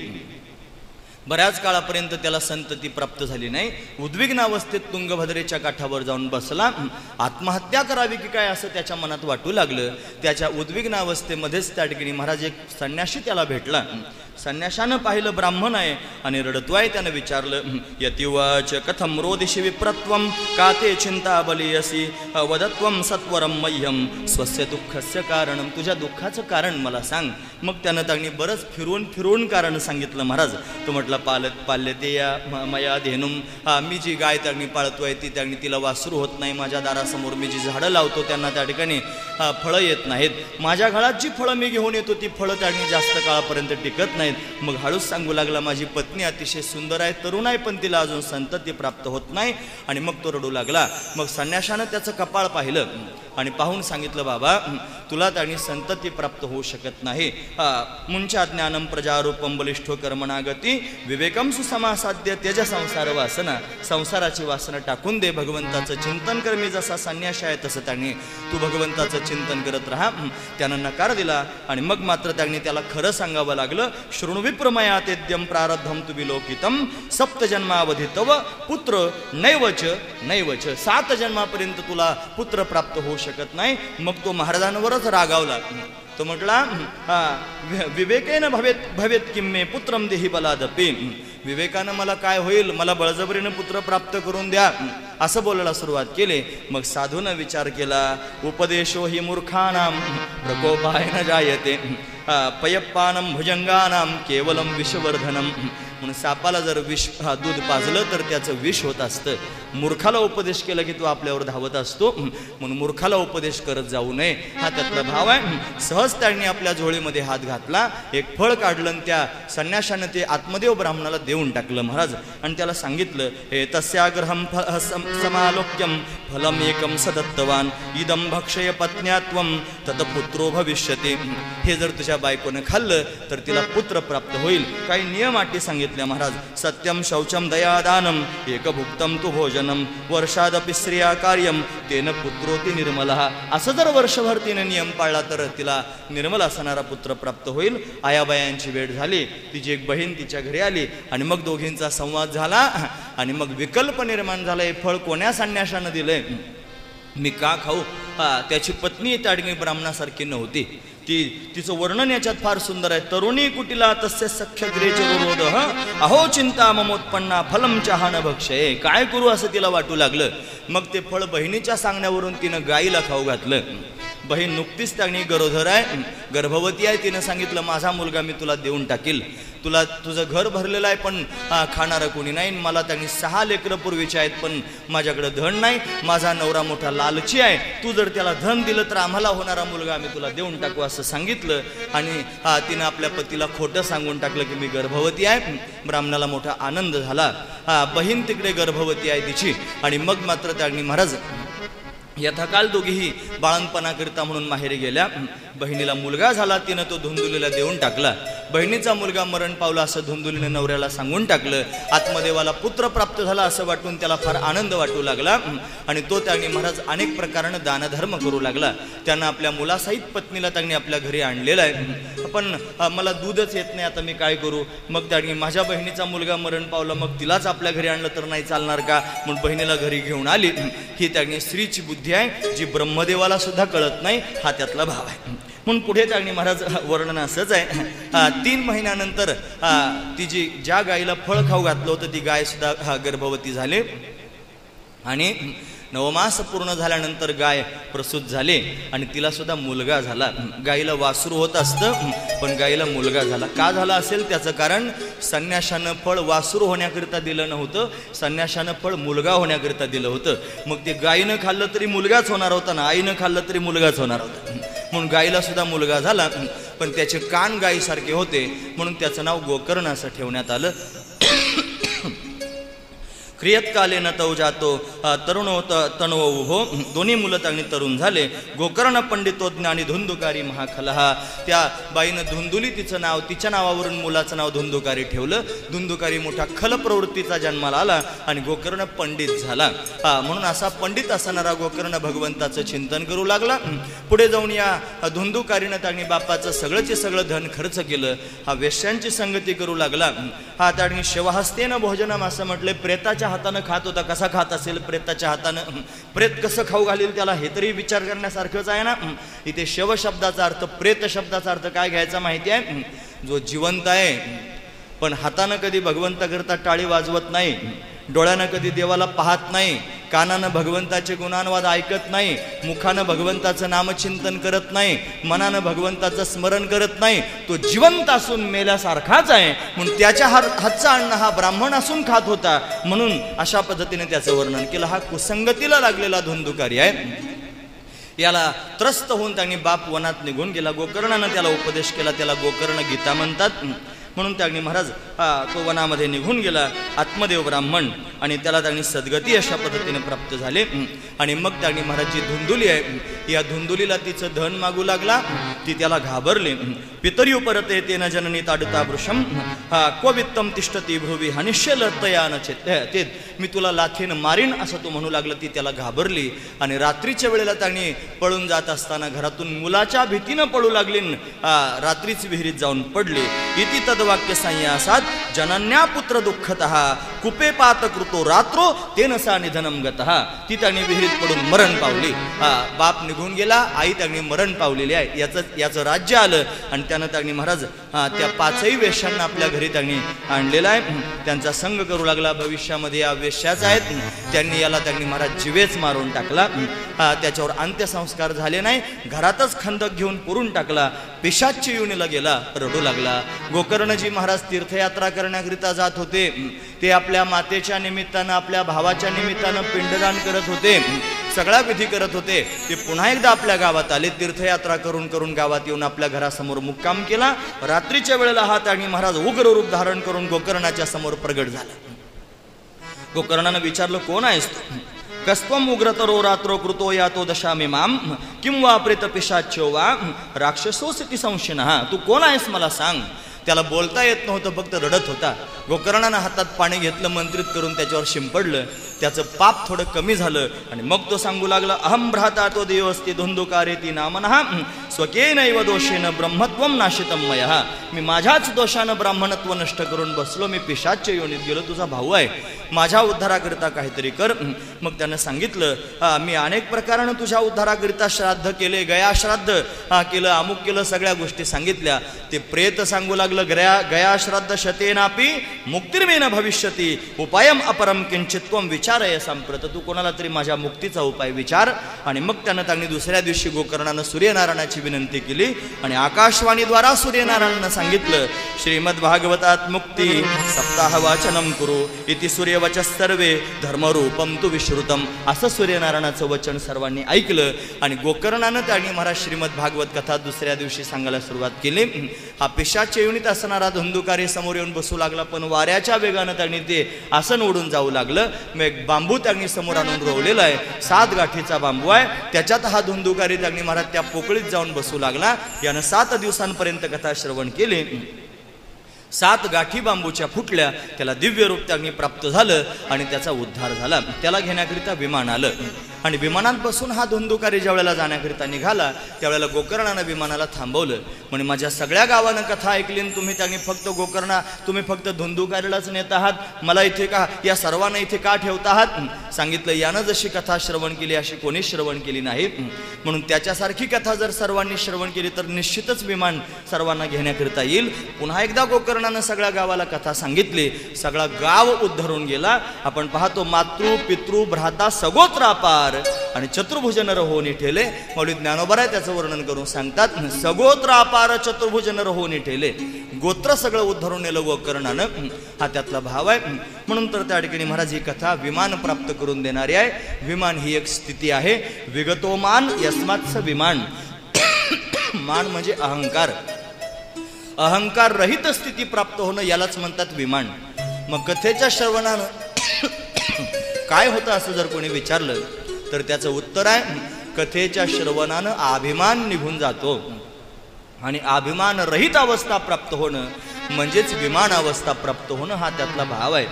बऱ्याच काळापर्यंत त्याला संतती प्राप्त झाली नाही। उद्विग्नावस्थेत तुंगभद्रेच्या काठावर जाऊन बसला। आत्महत्या करावी की काय असं त्याच्या मनात वाटू लागलं। त्याच्या उद्विग्नावस्थेमध्येच त्या ठिकाणी महाराज एक संन्याशी त्याला भेटला। संन्याशानं पाहिलं ब्राह्मण आहे आणि रडतोय। त्यानं विचारलं, यतिवाच कथम रोदिषि विप्रत्वम, का ते चिंता बलियसी वदत्वम सत्वरम मह्यम, स्वस्य दुःखस्य कारणम, तुझ्या दुःखाचं कारण मला सांग। मग त्यानं त्यांनी बरंच फिरून कारण सांगितलं। महाराज तो म्हटलं, पाल्यते या मया धेनुम, मी जी गाय त्यांनी पाळतोय ती त्यांनी तिला वासरू होत नाही। माझ्या दारासमोर मी जी झाडं लावतो त्यांना त्या ठिकाणी फळं येत नाहीत। माझ्या घरात जी फळं मी घेऊन येतो ती फळं त्यांनी जास्त काळापर्यंत टिकत नाहीत। मग हळूच सांगू लागला, माझी पत्नी अतिशय सुंदर आहे, तरुण आहे, पण तिला अजून संतती प्राप्त होत नाही। आणि मग तो रडू लागला। मग संन्याशानं त्याचं कपाळ पाहिलं आणि पाहून सांगितलं, बाबा तुला त्यांनी संतती प्राप्त होऊ शकत नाही। मुंच्या ज्ञानम प्रजारूपम बलिष्ठो कर्मणागती, विवेकम सुसमासाध्य त्यज संसार वासना, संसाराची वासना टाकून दे, भगवंताचं चिंतन कर। मी जसा संन्यास आहे तसं त्यांनी तू भगवंताचं चिंतन करत राहा। त्यानं नकार दिला आणि मग मात्र त्यांनी त्याला खरं सांगावं लागलं। शृणुविप्रमया तेद्यम प्रारब्धम तु विलोकितम, सप्त जन्मावधी तव पुत्र नैवच नैवच, 7 जन्मापर्यंत तुला पुत्र प्राप्त होऊ शकत नाही। मग तो महाराजांवरच रागावला। तो म्हटला, विवेकेन भवेत किम्मे पुत्रम देहि बलादपि, विवेकानं मला काय होईल, मला बळजबरीनं पुत्र प्राप्त करून द्या, असं बोलायला सुरुवात केली। मग साधूनं विचार केला, उपदेशो हि मूर्खानाम प्रकोपाय न जायते, पयप्पानम भुजंगानाम केवलम विषवर्धनम. म्हणून सापाला जर दूध पाजलं तर त्याचं विष होत असतं. मूर्खाला उपदेश केला की तो आपल्यावर धावत असतो. म्हणून मूर्खाला उपदेश करत जाऊ नये हा त्यातला भाव आहे. सहज त्यांनी आपल्या झोळीमध्ये हात घातला, एक फळ काढलं आणि त्या संन्याशानं ते आत्मदेव ब्राह्मणाला देऊन टाकलं महाराज. आणि त्याला सांगितलं, हे तस्याग्रहम समालोक्यम फलम एकम सदत्तवान इदम भक्षय पत्न्यात्वम तत पुत्रो भविष्यते. हे जर तुझ्या बायकोनं खाल्लं तर तिला पुत्र प्राप्त होईल. काही नियम अटी सांगितल्या महाराज. सत्यम शौचम दयादानम एकभुक्तम तु भोजनम वर्षादपि स्त्रिया कार्यम तेन पुत्रोती निर्मलः. असं जर वर्षभर तिने नियम पाळला तर तिला निर्मल असणारा पुत्र प्राप्त होईल. आयाबायांची भेट झाली, तिची एक बहीण तिच्या घरी आली आणि मग दोघींचा संवाद झाला आणि मग विकल्प निर्माण झाला, हे फळ कोण्या संन्याशानं दिलंय, मी का खाऊ. त्याची पत्नी त्या ठिकाणी ब्राह्मणासारखी नव्हती. तिचं वर्णन याच्यात फार सुंदर आहे. तरुणी कुटिला तस्य सख्य ग्रेचरोध अहो चिंता ममोत्पन्ना फलम चहान भक्षये. काय करू असं तिला वाटू लागलं. मग ते फळ बहिणीच्या सांगण्यावरून तिनं गाईला खाऊ घातलं. बहीण नुकतीच त्याने गरोदर आहे, गर्भवती आहे. तिनं सांगितलं, माझा मुलगा मी तुला देऊन टाकील, तुला तुझं घर भरलेलं आहे पण खाणारं कोणी नाही. मला त्यांनी 6 लेकरं पूर्वीचे आहेत पण माझ्याकडे धन नाही. माझा नवरा मोठा लालची आहे, तू जर त्याला धन दिलं तर आम्हाला होणारा मुलगा आम्ही तुला देऊन टाकू असं सांगितलं. आणि तिनं आपल्या पतीला खोटं सांगून टाकलं की मी गर्भवती आहे. ब्राह्मणाला मोठा आनंद झाला. बहीण तिकडे गर्भवती आहे तिची. आणि मग मात्र त्यांनी महाराज यथाकाल दोघीही बाळणपणाकरिता म्हणून माहेरी गेल्या. बहिणीला मुलगा झाला, तिनं तो धुंदुलीला देऊन टाकला. बहिणीचा मुलगा मरण पावला असं धुंदुलीने नवऱ्याला सांगून टाकलं. आत्मदेवाला पुत्र प्राप्त झाला असं वाटून त्याला फार आनंद वाटू लागला. आणि तो त्यांनी महाराज अनेक प्रकारानं दानधर्म करू लागला. त्यानं आपल्या मुलासहित पत्नीला त्यांनी आपल्या घरी आणलेला आहे. पण मला दूधच येत नाही, आता मी काय करू. मग त्यांनी माझ्या बहिणीचा मुलगा मरण पावला, मग तिलाच आपल्या घरी आणलं तर नाही चालणार का, म्हणून बहिणीला घरी घेऊन आली. ही त्यांनी स्त्रीची बुद्धी आहे जी ब्रह्मदेवाला सुद्धा कळत नाही, हा त्यातला भाव आहे. म्हणून पुढे त्यांनी महाराज वर्णन असंच आहे. 3 महिन्यानंतर ती जी ज्या गायीला फळ खाऊ घातलं होतं ती गाय सुद्धा गर्भवती झाली. आणि 9 मास पूर्ण झाल्यानंतर गाय प्रसूत झाली आणि तिला सुद्धा मुलगा झाला. गायीला वासरू होत असतं पण गायीला मुलगा झाला. का झाला असेल त्याचं कारण, संन्याशानं फळ वासरू होण्याकरिता दिलं नव्हतं, संन्याशानं फळ मुलगा होण्याकरिता दिलं होतं. मग ते गायीनं खाल्लं तरी मुलगाच होणार होता ना, आईनं खाल्लं तरी मुलगाच होणार होता. म्हणून गायीला सुद्धा मुलगा झाला. पण त्याचे कान गायीसारखे होते म्हणून त्याचं नाव गोकर्ण असं ठेवण्यात आलं. क्रियत्कालेन तौ जातो तरुणो तणवो उभो. दोन्ही मुलं त्यांनी तरुण झाले. गोकर्ण पंडितो ज्ञानी धुंदुकारी महाखलहा. त्या बाईनं धुंदुली तिचं नाव, तिच्या नावावरून मुलाचं नाव धुंदुकारी ठेवलं. धुंदुकारी मोठा खल प्रवृत्तीचा जन्माला आला आणि गोकर्ण पंडित झाला. म्हणून असा पंडित असणारा गोकर्ण भगवंताचं चिंतन करू लागला. पुढे जाऊन या धुंदुकारीनं त्यांनी बापाचं सगळंचे सगळं धन खर्च केलं. हा वेश्यांची संगती करू लागला. हा त्यांनी शिवहस्तेनं भोजनम असं म्हटले. प्रेताच्या हातानं खात होता. कसा खात असेल प्रेताच्या हातानं, प्रेत कसं खाऊ घालेल त्याला, हे तरी विचार करण्यासारखंच आहे ना. इथे शव शब्दाचा अर्थ, प्रेत शब्दाचा अर्थ काय घ्यायचा माहिती आहे, जो जिवंत आहे पण हातानं कधी भगवंताकरता टाळी वाजवत नाही, डोळ्यानं कधी देवाला पाहत नाही, कानानं भगवंताचे गुणानुवाद ऐकत नाही, मुखानं भगवंताचं नामचिंतन करत नाही, मनानं भगवंताचं स्मरण करत नाही, तो जिवंत असून मेल्यासारखाच आहे. म्हणून त्याच्या हातचा अन्न हा ब्राह्मण असून खात होता. म्हणून अशा पद्धतीने त्याचं वर्णन केलं. हा कुसंगतीला लागलेला धुंदुकारी आहे. याला त्रस्त होऊन त्यांनी बाप वनात निघून गेला. गोकर्णानं त्याला उपदेश केला. त्याला गोकर्ण गीता म्हणतात. म्हणून त्यांनी महाराज तो वनामध्ये निघून गेला आत्मदेव ब्राह्मण. आणि त्याला त्यांनी सद्गती अशा पद्धतीने प्राप्त झाले. आणि मग त्यांनी महाराज जी धुंदुली आहे या धुंदुलीला तिचं धन मागू लागला. ती त्याला घाबरली. पितरी उपरते तेन जननी ताडता वृषम क्व वित्तम तिष्ठती भ्रुवी हनिष्यलतयान चेत. मी तुला लाथेन मारीन असं तो म्हणू लागला. ती त्याला घाबरली. आणि रात्रीच्या वेळेला त्यांनी पळून जात असताना घरातून मुलाच्या भीतीनं पळू लागली. रात्रीच विहिरीत जाऊन पडली. इति तद्वत् वाक्य संन्यासात जनन्या पुत्र दुःखतः कुपे पात कृतो रात्रो तेन सा निधनम गतः. ती त्यांनी विहिरीत पडून मरण पावली. बाप निघून गेला, आई त्यांनी मरण पावलेली आहे. याचं राज्य आलं आणि त्यानं त्यांनी महाराज त्या पाचही वेश्यांना आपल्या घरी त्यांनी आणलेला आहे. त्यांचा संग करू लागला. भविष्यामध्ये या वेश्याच आहेत. त्यांनी महाराज जीवेच मारून टाकला. त्याच्यावर अंत्यसंस्कार झाले नाही. घरातच खंदक घेऊन पुरून टाकला. पिशाच्य योनीला गेला, रडू लागला. गोकर्णजी महाराज तीर्थयात्रा करण्याकरिता जात होते. ते आपल्या मातेच्या निमित्तानं, आपल्या भावाच्या निमित्तानं पिंडदान करत होते, सगळा विधी करत होते. ते पुन्हा एकदा आपल्या गावात आले. तीर्थयात्रा करून करून गावात येऊन आपल्या घरासमोर मुक्काम केला. रात्रीच्या वेळेला हा त्यांनी महाराज उग्र रूप धारण करून गोकर्णाच्या समोर प्रगट झाला. गोकर्णानं विचारलं, कोण आहेस तू? कस्त्वम उग्रतरो रात्रो कृतो यातो दशामी माम किं वा प्रेत पिशाच्यो वा राक्षसोस्ति संशयनः. तू कोण आहेस मला सांग. त्याला बोलता येत नव्हतं, फक्त रडत होता. गोकर्णानं हातात पाणी घेतलं, मंत्रित करून त्याच्यावर शिंपडलं. त्याचं पाप थोडं कमी झालं आणि मग तो सांगू लागला, अहम भ्राता तो देवस्ती धुंदुकारेती नामनः स्वकेनैव दोषेन ब्रह्मत्वम नाशितम मयः. मी माझ्याच दोषानं ब्राह्मणत्व नष्ट करून बसलो. मी पिशाच्य योनीत गेलो. तुझा भाऊ आहे, माझ्या उद्धाराकरिता काहीतरी कर. मग त्यानं सांगितलं, मी अनेक प्रकारानं तुझ्या उद्धाराकरिता श्राद्ध केले, गया श्राद्ध केलं, अमुक केलं, सगळ्या गोष्टी सांगितल्या. ते प्रेत सांगू लागलं, गया श्राद्ध शतेनापि मुक्तिर्मेन भविष्यती उपायम अपरम किंचित्वम विचारय संप्रत. तू कोणाला तरी माझ्या मुक्तीचा उपाय विचार. आणि मग त्यांनी दुसऱ्या दिवशी गोकर्णानं सूर्यनारायणाची विनंती केली आणि आकाशवाणीद्वारा सूर्यनारायणानं सांगितलं, श्रीमद भागवतात मुक्ती सप्ताह वाचनम कुरु इति सूर्यवचः सर्वे धर्मरूपम तु विश्रुतम. असं सूर्यनारायणाचं वचन सर्वांनी ऐकलं आणि गोकर्णानं त्यांनी महाराज श्रीमद भागवत कथा दुसऱ्या दिवशी सांगायला सुरुवात केली. हा पिशाच्य योनीत असणारा धुंदुकारी समोर येऊन बसू लागला, पण वाऱ्याच्या वेगानं त्यांनी ते आसन ओढून जाऊ लागलं. मग एक बांबू त्यांनी समोर आणून रोवलेला आहे, 7 गाठीचा बांबू आहे. त्याच्यात हा धुंदुकारी त्यांनी महाराज त्या पोकळीत जाऊन बसू लागला. यानं 7 दिवसांपर्यंत कथा श्रवण केली. 7 गाठी बांबूच्या फुटल्या. त्याला दिव्य रूप त्यांनी प्राप्त झालं आणि त्याचा उद्धार झाला. त्याला घेण्याकरिता विमान आलं आणि विमानात बसून हा धुंदुकारी ज्या वेळेला जाण्याकरिता निघाला त्यावेळेला गोकर्णानं विमानाला थांबवलं. म्हणजे माझ्या सगळ्या गावानं कथा ऐकली, तुम्ही त्यांनी फक्त गोकर्णा, तुम्ही फक्त धुंदुकारीलाच नेत आहात, मला इथे का, या सर्वांना इथे का ठेवता आहात? सांगितलं, यानं जशी कथा श्रवण केली अशी कोणी श्रवण केली नाही. म्हणून त्याच्यासारखी कथा जर सर्वांनी श्रवण केली तर निश्चितच विमान सर्वांना घेण्याकरिता येईल. पुन्हा एकदा गोकर्णानं सगळ्या गावाला कथा सांगितली. सगळा गाव उद्धरून गेला. आपण पाहतो, मातृ पितृ भ्राता सगोत्र अपार आणि चतुर्भुज नर होऊन ठेले. मौली ज्ञानोबा त्याचं वर्णन करून सांगतात, सगोत्र अपार चतुर्भुज नर होऊन ठेले. गोत्र सगळं उद्धरून नेलं गोकर्णानं, हा त्यातला भाव आहे. म्हणून तर त्या ठिकाणी महाराज ही कथा विमान प्राप्त करून देणारी आहे. विमान ही एक स्थिती आहे. विगतोमान यस्मात्स विमान. मान म्हणजे अहंकार. अहंकार रहित स्थिती प्राप्त होणं यालाच म्हणतात विमान. मग कथेच्या श्रवणानं काय होतं असं जर कोणी विचारलं तर त्याचं उत्तर आहे, कथेच्या श्रवणानं अभिमान निघून जातो आणि अभिमान रहित अवस्था प्राप्त होणं म्हणजेच विमान अवस्था प्राप्त होणं हा त्यातला भाव आहे.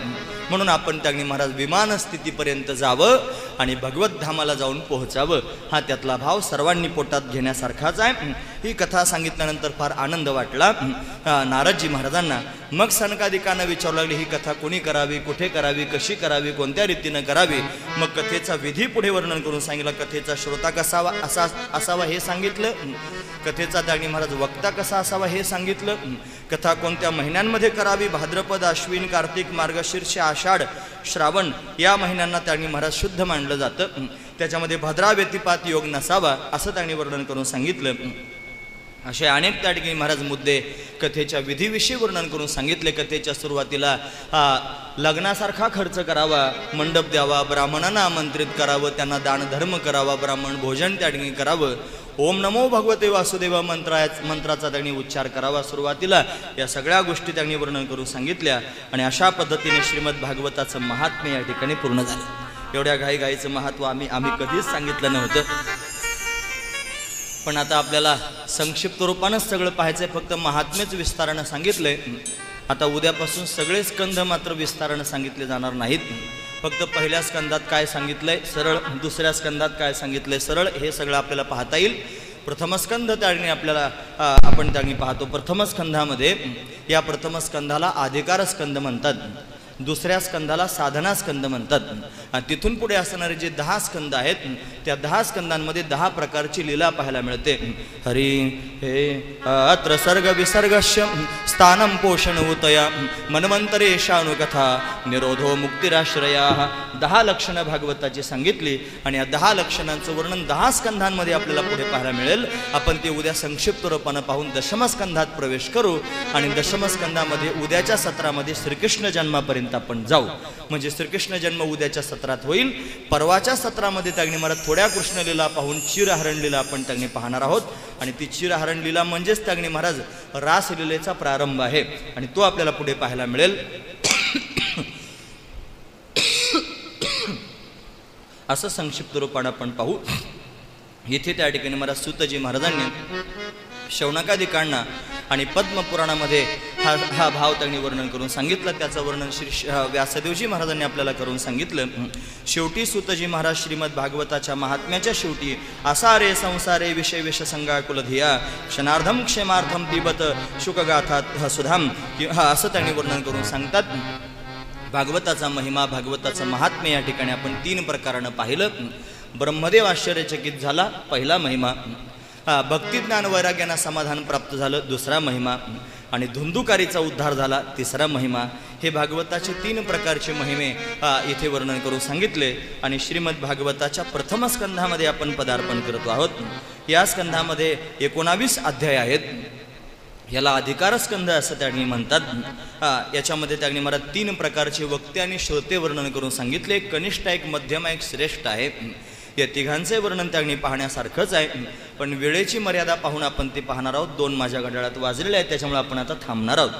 म्हणून आपण त्यांनी महाराज विमान स्थितीपर्यंत जावं आणि भगवत धामाला जाऊन पोहोचावं हा त्यातला भाव सर्वांनी पोटात घेण्यासारखाच आहे. ही कथा सांगितल्यानंतर फार आनंद वाटला नारदजी महाराजांना. मग सनकादिकांना विचारू लागले, ही कथा कोणी करावी, कुठे करावी, कशी करावी, कोणत्या रीतीनं करावी. मग कथेचा विधी पुढे वर्णन करून सांगितलं. कथेचा श्रोता कसा असावा हे सांगितलं. कथेचा त्यांनी महाराज वक्ता कसा असावा हे सांगितलं. कथा कोणत्या महिन्यांमध्ये करावी, भाद्रपद, अश्विन, कार्तिक, मार्गशीर्ष, आषाढ, श्रावण या महिन्यांना त्यांनी महाराज शुद्ध मानलं जातं. त्याच्यामध्ये भद्रा व्यतिपात योग नसावा असं त्यांनी वर्णन करून सांगितलं. असे अनेक त्या ठिकाणी महाराज मुद्दे कथेच्या विधीविषयी वर्णन करून सांगितले. कथेच्या सुरुवातीला लग्नासारखा खर्च करावा, मंडप द्यावा, ब्राह्मणांना आमंत्रित करावं, त्यांना दानधर्म करावा, ब्राह्मण भोजन त्या ठिकाणी करावं, ओम नमो भगवते वासुदेव मंत्राचा त्यांनी उच्चार करावा सुरुवातीला. या सगळ्या गोष्टी त्यांनी वर्णन करून सांगितल्या आणि अशा पद्धतीने श्रीमद भागवताचं महात्म्य या ठिकाणी पूर्ण झालं. एवढ्या घाईघाईचं महत्त्व आम्ही कधीच सांगितलं नव्हतं, पण आता आपल्याला संक्षिप्त रूपानंच सगळं पाहायचंय. फक्त महात्म्यच विस्तारानं सांगितलंय. आता उद्यापासून सगळे स्कंध मात्र विस्तारानं सांगितले जाणार नाहीत. फक्त पहिल्या स्कंदात काय सांगितलंय सरळ, दुसऱ्या स्कंदात काय सांगितलंय सरळ, हे सगळं आपल्याला पाहता येईल. प्रथम स्कंध त्याने आपल्याला आपण त्याने पाहतो. प्रथम स्कंधामध्ये या प्रथम स्कंधाला अधिकार स्कंध म्हणतात, दुसऱ्या स्कंधाला साधना स्कंध म्हणतात. आणि तिथून पुढे असणारे जे 10 स्कंध आहेत त्या 10 स्कंधांमध्ये 10 प्रकारची लीला पाहायला मिळते. हरी हे अत्र सर्ग विसर्गस्य स्थानम पोषण उतया मन्वंतरे शानुकथा निरोधो मुक्तिराश्रया. 10 लक्षणं भागवताची सांगितली आणि या 10 लक्षणांचं वर्णन 10 स्कंधांमध्ये आपल्याला पुढे पाहायला मिळेल. आपण ते उद्या संक्षिप्त रूपानं पाहून दशमस्कंधात प्रवेश करू आणि दशमस्कंधामध्ये उद्याच्या सत्रामध्ये श्रीकृष्ण जन्मापर्यंत आपण जाऊ. म्हणजे श्रीकृष्ण जन्म उद्याच्या सत्रात होईल. परवाच्या सत्रामध्ये त्यांनी मला थोड्या कृष्णलीला पाहून चिरहरण लीला आपण त्यांनी पाहणार आहोत. आणि ती चिरहरण लीला म्हणजेच त्यांनी महाराज रासलीलेचा प्रारंभ आहे आणि तो आपल्याला पुढे पाहायला मिळेल. असं संक्षिप्त रूपानं आपण पाहू. इथे त्या ठिकाणी मला सूतजी महाराजांनी शौनकादिकांना आणि पद्मपुराणामध्ये हा भाव त्यांनी वर्णन करून सांगितलं. त्याचं वर्णन श्री व्यासदेवजी महाराजांनी आपल्याला करून सांगितलं. शेवटी सूतजी महाराज श्रीमद भागवताच्या महात्म्याच्या शेवटी असारे संसारे विषय विषसंगा कुलधिया क्षणार्धम क्षेमार्थम पिबत शुकगाथा सुधाम असं त्यांनी वर्णन करून सांगतात. भागवताचा महिमा, भागवताचं महात्म्य या ठिकाणी आपण 3 प्रकारानं पाहिलं. ब्रह्मदेव आश्चर्यचकित झाला, पहिला महिमा. भक्तिज्ञान वैराग्यानं समाधान प्राप्त झालं, दुसरा महिमा. आणि धुंदुकारीचा उद्धार झाला, तिसरा महिमा. हे भागवताचे 3 प्रकारचे महिमे इथे वर्णन करून सांगितले. आणि श्रीमद भागवताच्या प्रथम स्कंधामध्ये आपण पदार्पण करतो आहोत. या स्कंधामध्ये 19 अध्याय आहेत. याला अधिकार स्कंध असं त्यांनी म्हणतात. याच्यामध्ये त्यांनी मला 3 प्रकारचे वक्ते आणि श्रोते वर्णन करून सांगितले. एक कनिष्ठ, एक मध्यम, एक श्रेष्ठ आहे. या तिघांचे वर्णन त्यांनी पाहण्यासारखंच आहे. पण वेळेची मर्यादा पाहून आपण ते पाहणार आहोत. 2 माझ्या घड्याळात वाजलेले आहेत, त्याच्यामुळे आपण आता थांबणार आहोत.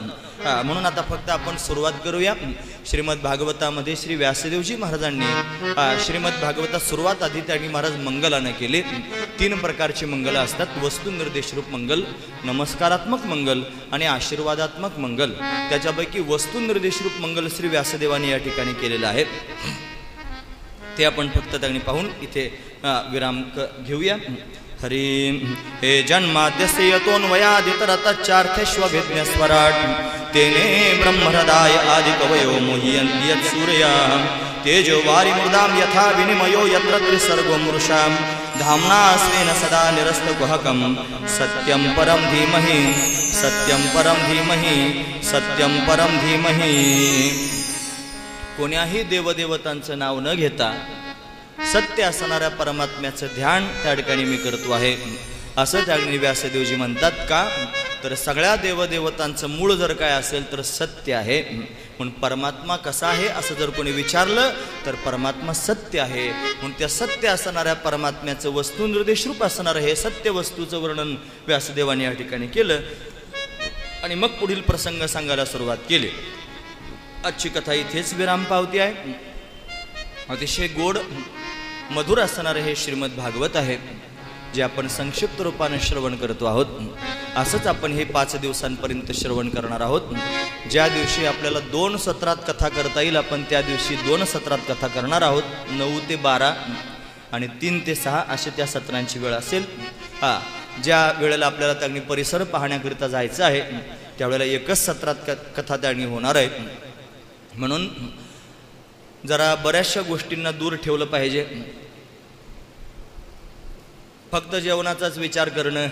म्हणून आता फक्त आपण सुरुवात करूया. श्रीमद भागवतामध्ये श्री व्यासदेवजी महाराजांनी श्रीमद भागवतात सुरुवात आधी त्यांनी महाराज मंगलानं केले. 3 प्रकारची मंगलं असतात. वस्तुनिर्देशरूप मंगल, नमस्कारात्मक मंगल आणि आशीर्वादात्मक मंगल. त्याच्यापैकी वस्तुनिर्देशरूप मंगल श्री व्यासदेवांनी या ठिकाणी केलेलं आहे. ते आपण फक्त त्यांनी पाहून इथे विराम घेऊया. हरी हे जन्माद्यस्य यतोन्वयादितरतच्चार्थेष्वभिज्ञ स्वराट तेने ब्रह्महृदाय आदिकवयो मुह्यन्ति यत्सूर्या तेजो वारिमृदां यथा विनिमयो यत्र त्रिसर्गो मृषां धाम्ना स्वेन सदा निरस्तकुहकं सत्यं परं धीमहि सत्यं परं धीमहि सत्यं परं धीमहि. कोण्याही देवदेवतांचं नाव न घेता सत्य असणाऱ्या परमात्म्याचं ध्यान त्या ठिकाणी मी करतो आहे असं त्या ठिकाणी व्यासदेवजी म्हणतात. का तर सगळ्या देवदेवतांचं मूळ जर काय असेल तर सत्य आहे. म्हणून परमात्मा कसा आहे असं जर कोणी विचारलं तर परमात्मा सत्य आहे. म्हणून त्या सत्य असणाऱ्या परमात्म्याचं वस्तुनिर्देशरूप असणारं हे सत्य वस्तूचं वर्णन व्यासदेवाने या ठिकाणी केलं. आणि मग पुढील प्रसंग सांगायला सुरुवात केली. आजची कथा इथेच विराम पावती आहे. अतिशय गोड मधुर असणारे हे श्रीमद भागवत आहे जे आपण संक्षिप्त रूपाने श्रवण करतो आहोत. असंच आपण हे 5 दिवसांपर्यंत श्रवण करणार आहोत. ज्या दिवशी आपल्याला 2 सत्रात कथा करता येईल आपण त्या दिवशी 2 सत्रात कथा करणार आहोत. 9 ते 12 आणि 3 ते 6 अशी त्या सत्रांची वेळ असेल. ज्या वेळेला आपल्याला त्यांनी परिसर पाहण्याकरिता जायचं आहे त्यावेळेला एकच सत्रात कथा त्यांनी होणार आहे. म्हणून जरा बऱ्याचशा गोष्टींना दूर ठेवलं पाहिजे. फक्त जेवणाचाच विचार करणं